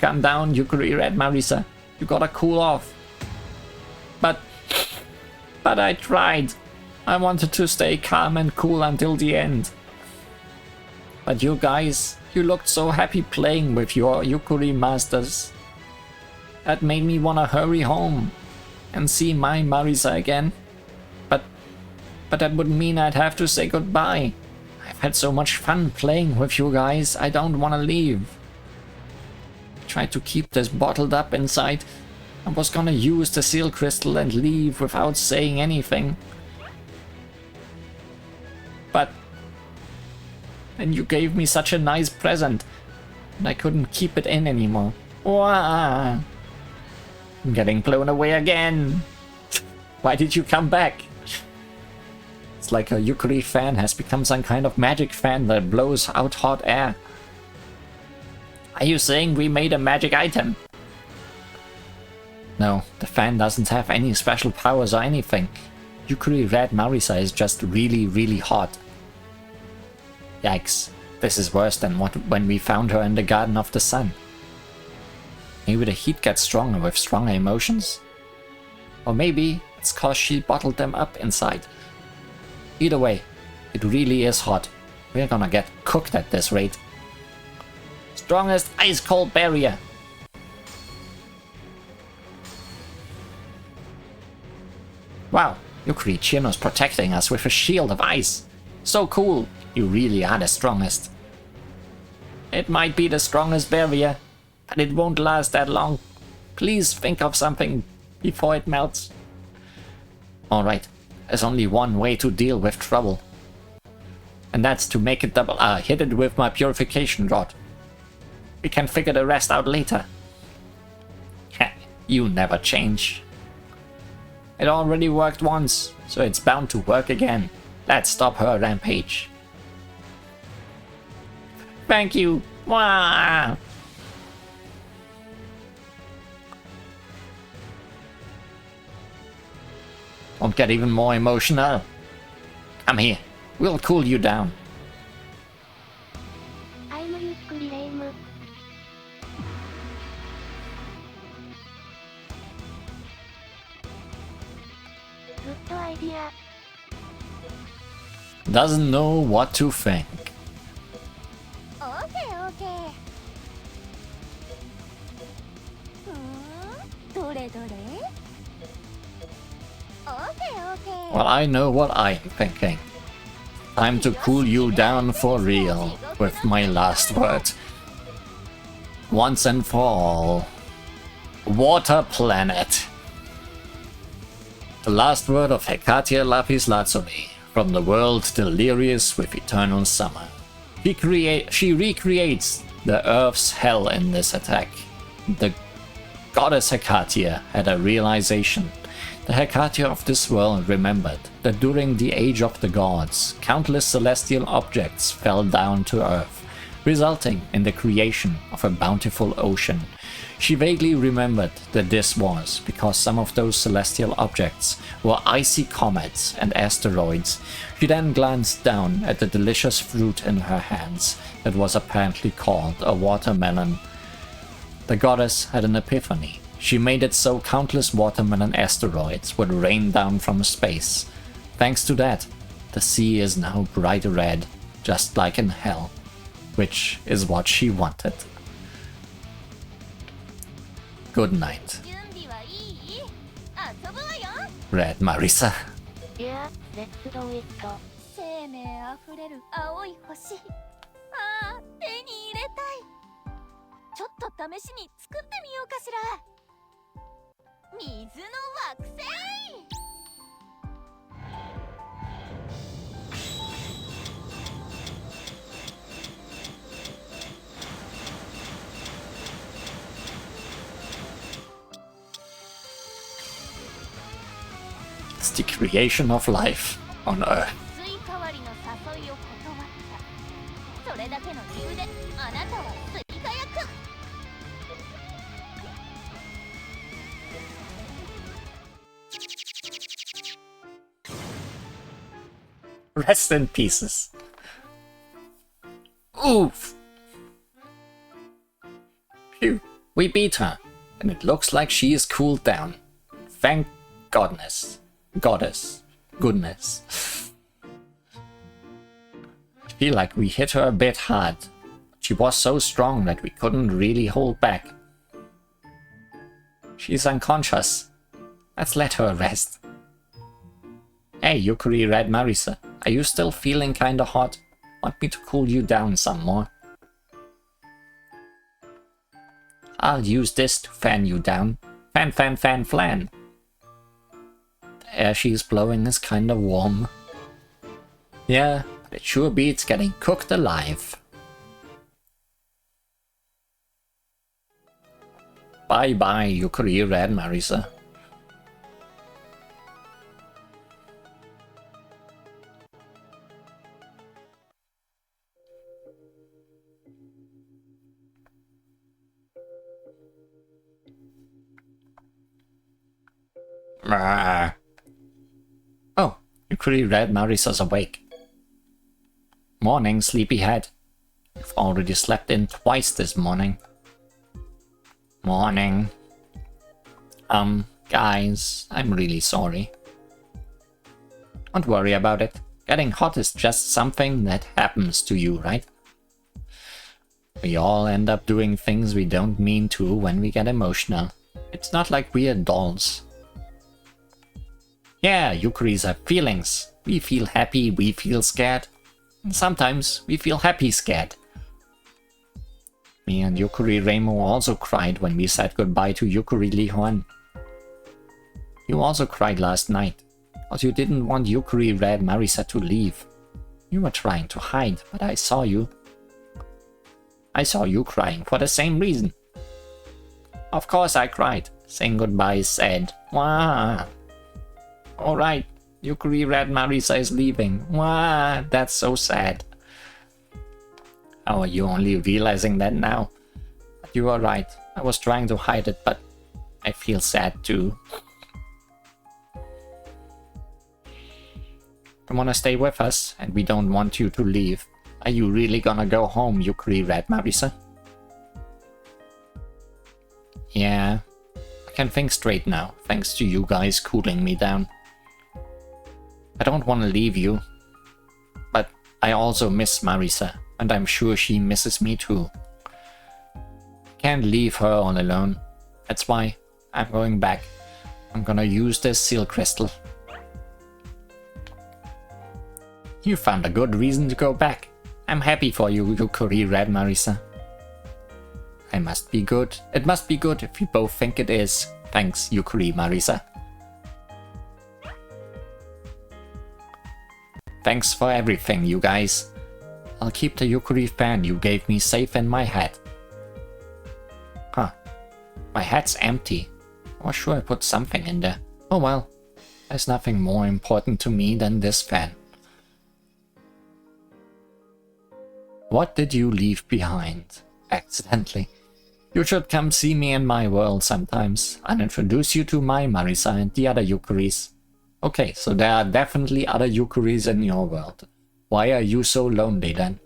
Calm down, Yukuri Red Marisa. You gotta cool off. But I tried. I wanted to stay calm and cool until the end. But you guys, you looked so happy playing with your Yukuri masters. That made me wanna hurry home and see my Marisa again. But that would mean I'd have to say goodbye. I've had so much fun playing with you guys, I don't wanna leave. I tried to keep this bottled up inside. I was gonna use the seal crystal and leave without saying anything. But then you gave me such a nice present, and I couldn't keep it in anymore. Wah! I'm getting blown away again. Why did you come back? It's like a Yukuri fan has become some kind of magic fan that blows out hot air. Are you saying we made a magic item? No, the fan doesn't have any special powers or anything. Yukuri Red Marisa is just really, really hot. Yikes, this is worse than when we found her in the Garden of the Sun. Maybe the heat gets stronger with stronger emotions? Or maybe it's cause she bottled them up inside. Either way, it really is hot. We're gonna get cooked at this rate. Strongest ice cold barrier. Wow, Yukuri Chino's protecting us with a shield of ice. So cool, you really are the strongest. It might be the strongest barrier, but it won't last that long. Please think of something before it melts. Alright, there's only one way to deal with trouble. And that's to make it hit it with my purification rod. We can figure the rest out later. You never change. It already worked once, so it's bound to work again. Let's stop her rampage. Thank you. Wah! Don't get even more emotional. Come here. We'll cool you down. I'm Yukuri Lame. Good idea. Doesn't know what to think. Okay, okay. どれどれ Okay, okay. Well, I know what I'm thinking. Time to cool you down for real with my last word. Once and for all. Water planet. The last word of Hekatia Lapis Lazuli, from the world delirious with eternal summer. She recreates the Earth's hell in this attack. The goddess Hekatia had a realization. The Hekatia of this world remembered that during the Age of the Gods, countless celestial objects fell down to Earth, resulting in the creation of a bountiful ocean. She vaguely remembered that this was because some of those celestial objects were icy comets and asteroids. She then glanced down at the delicious fruit in her hands that was apparently called a watermelon. The goddess had an epiphany. She made it so countless watermelon asteroids would rain down from space. Thanks to that, the sea is now bright red, just like in hell, which is what she wanted. Good night, 準備はいい？遊ぶわよ。 Red Marisa. Yeah, let's do it. 生命あふれる青い星。ああ、手に入れたい。ちょっと試しに作ってみようかしら。水の惑星。 It's the creation of life on Earth. スイカ割りの誘いを断った。それだけの理由であなたはスイカ役。 Rest in pieces. Oof. Phew. We beat her, and it looks like she is cooled down. Thank goodness. Goodness. I feel like we hit her a bit hard. She was so strong that we couldn't really hold back. She's unconscious. Let's let her rest. Hey, Yukuri Red Marisa, are you still feeling kinda hot? Want me to cool you down some more? I'll use this to fan you down. Fan, fan, fan, flan. The air she's blowing is kinda warm. Yeah, but it sure beats getting cooked alive. Bye bye, Yukuri Red Marisa. Oh, Yukuri Red Marisa's awake. Morning, sleepyhead. You've already slept in twice this morning. Morning. Guys, I'm really sorry. Don't worry about it. Getting hot is just something that happens to you, right? We all end up doing things we don't mean to when we get emotional. It's not like we're dolls. Yeah, Yukuris have feelings. We feel happy, we feel scared. And sometimes we feel happy scared. Me and Yukuri Reimo also cried when we said goodbye to Yukuri Lihuan. You also cried last night, because you didn't want Yukuri Red Marisa to leave. You were trying to hide, but I saw you. I saw you crying for the same reason. Of course I cried. Saying goodbye is sad. Wah. Alright, Yukuri Red Marisa is leaving. Wah, that's so sad. How are you only realizing that now? But you are right. I was trying to hide it, but I feel sad too. You wanna stay with us, and we don't want you to leave. Are you really gonna go home, Yukari Red Marisa? Yeah, I can think straight now, thanks to you guys cooling me down. I don't want to leave you, but I also miss Marisa, and I'm sure she misses me too. Can't leave her all alone. That's why I'm going back. I'm gonna use this seal crystal. You found a good reason to go back. I'm happy for you, Yukari Red Marisa. I must be good. It must be good if you both think it is. Thanks, Yukari Marisa. Thanks for everything, you guys. I'll keep the Yukari fan you gave me safe in my hat. Huh. My hat's empty. I was sure I put something in there. Oh well. There's nothing more important to me than this fan. What did you leave behind? Accidentally. You should come see me in my world sometimes. I'll introduce you to my Marisa and the other Yukaris. Okay, so there are definitely other Yukaris in your world. Why are you so lonely then?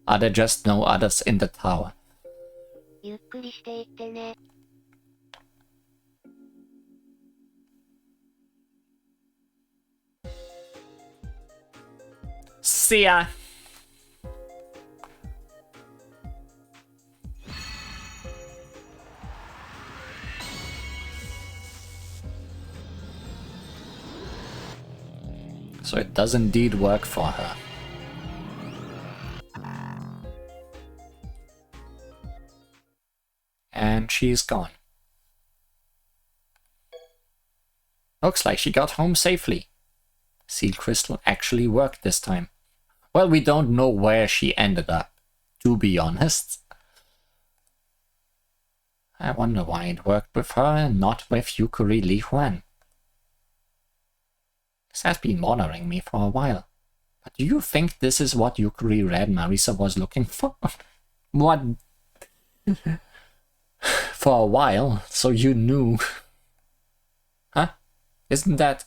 Are there just no others in the tower? See ya! So it does indeed work for her. And she's gone. Looks like she got home safely. Seal crystal actually worked this time. Well, we don't know where she ended up, to be honest. I wonder why it worked with her and not with Yukari Li Huan. This has been bothering me for a while. But do you think this is what Yukari Red Marisa was looking for? What? For a while, so you knew. Huh? Isn't that...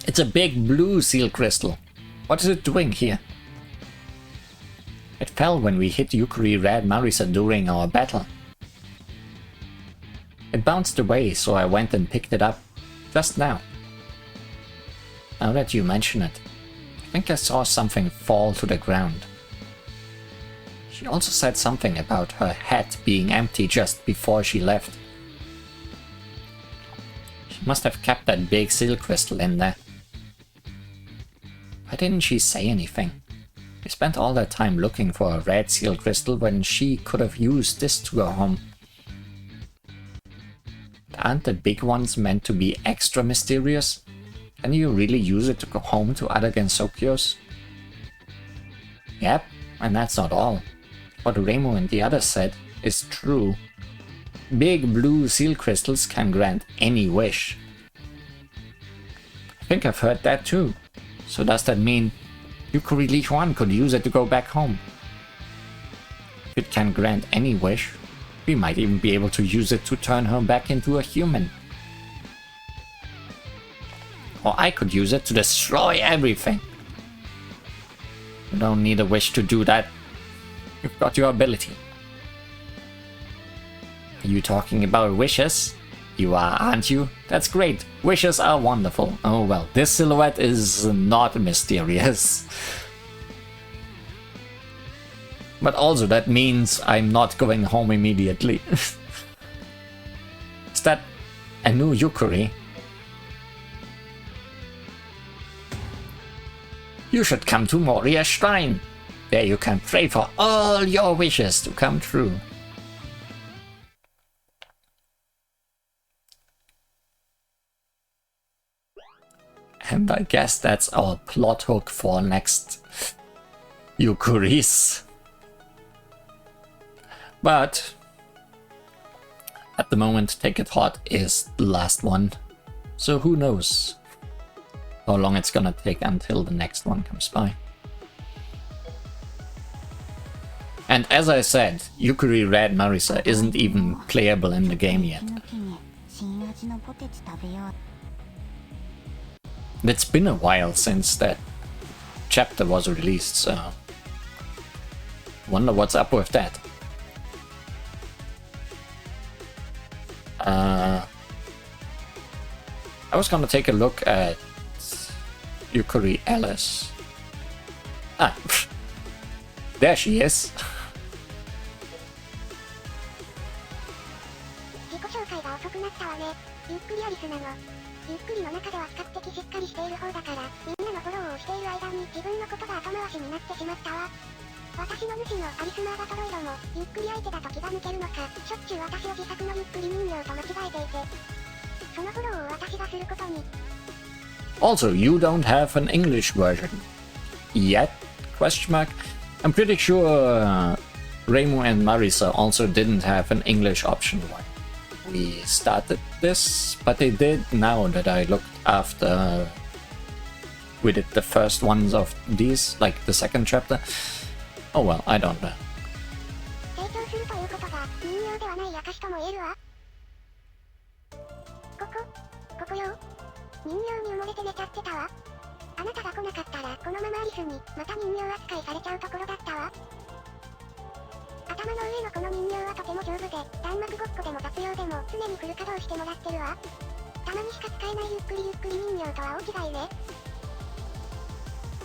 It's a big blue seal crystal. What is it doing here? It fell when we hit Yukari Red Marisa during our battle. It bounced away, so I went and picked it up. Just now. Now that you mention it, I think I saw something fall to the ground. She also said something about her hat being empty just before she left. She must have kept that big seal crystal in there. Why didn't she say anything? We spent all that time looking for a red seal crystal when she could have used this to go home. Aren't the big ones meant to be extra mysterious? Can you really use it to go home to other Gensokyos? Yep, and that's not all. What Remo and the others said is true. Big blue seal crystals can grant any wish. I think I've heard that too. So does that mean Yukari Li Huan could use it to go back home? If it can grant any wish, we might even be able to use it to turn her back into a human. Or I could use it to destroy everything. You don't need a wish to do that. You've got your ability. Are you talking about wishes? You are, aren't you? That's great. Wishes are wonderful. Oh well, this silhouette is not mysterious. But also that means I'm not going home immediately. Is that a new Yukari? You should come to Moria Shrine. There you can pray for all your wishes to come true. And I guess that's our plot hook for next Yukuris. But at the moment, Take It Hot is the last one. So who knows how long it's gonna take until the next one comes by. And as I said, Yukari Red Marisa isn't even playable in the game yet. 新味のポテチ食べよう。 It's been a while since that chapter was released, so wonder what's up with that. I was gonna take a look at Touhou Alice. Ah, there she is. 自己紹介が遅くなったわね。ゆっくりアリスなの。ゆっくりの中では比較的しっかりしている方だから、みんなのフォローをしている間に自分のことが後回しになってしまったわ。私の主のアリスマーガトロイドも、ゆっくり相手だと気が抜けるのか、しょっちゅう私を自作のゆっくり人形と間違えていて、そのフォローを私がすることに。Also, you don't have an English version yet? Question mark. I'm pretty sure Remo and Marisa also didn't have an English option when we started this, but they did now that I looked after we did the first ones of these, like the second chapter. Oh well, I don't know. 成長するということが人形ではない証とも言えるわ。ここよ。人形に埋もれて寝ちゃってたわ。あなたが来なかったらこのままアリスにまた人形扱いされちゃうところだったわ。頭の上のこの人形はとても丈夫で、弾幕ごっこでも雑用でも常にフル稼働してもらってるわ。たまにしか使えないゆっくり人形とは大違いね。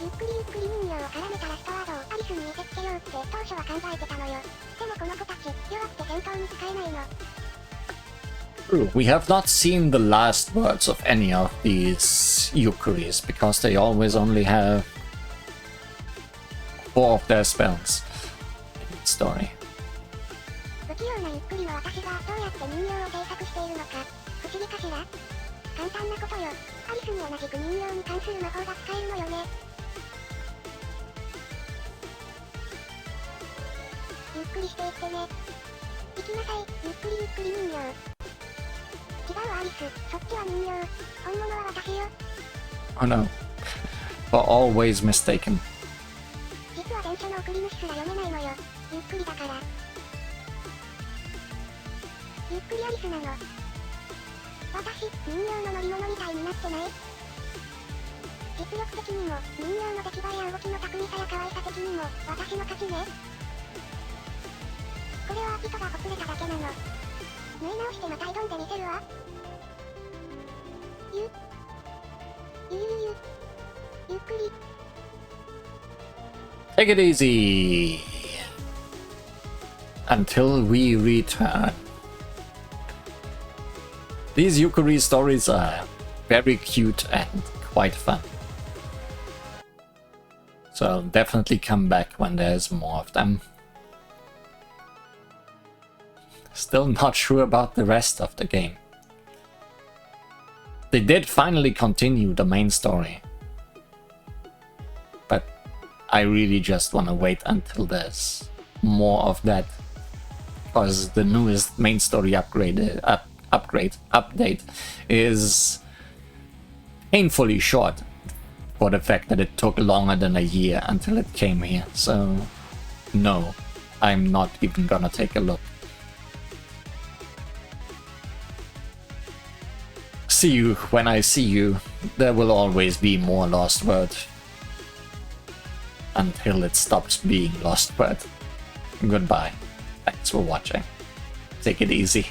ゆっくり人形を絡めたラストワードをアリスに見せつけようって当初は考えてたのよ。でもこの子たち、弱くて戦闘に使えないの。We have not seen the last words of any of these Yukuris because they always only have 4 of their spells in the story. 不器用なゆっくりの私がどうやって人形を制作しているのか、不思議かしら？簡単なことよ。アリスに同じく人形に関する魔法が使えるのよね。ゆっくりしていってね。行きなさい、ゆっくり人形。違うアリス、そっちは人形。本物は私よ。Oh no. For always mistaken. 実は電車の送り主すら読めないのよ。ゆっくりだから。ゆっくりアリスなの。私、人形の乗り物みたいになってない？実力的にも、人形の出来栄えや動きの巧みさや可愛さ的にも、私の勝ちね。これは糸がほつれただけなの。縫い直してまた挑んでみせるわ。ゆっくり。Take it easy. Until we return. These Yukari stories are very cute and quite fun. So definitely come back when there's more of them. Still not sure about the rest of the game. They did finally continue the main story. But I really just want to wait until there's more of that. Because the newest main story update is painfully short for the fact that it took longer than a year until it came here. So no, I'm not even gonna take a look. See you when I see you. There will always be more LostWord. Until it stops being LostWord. Goodbye. Thanks for watching. Take it easy.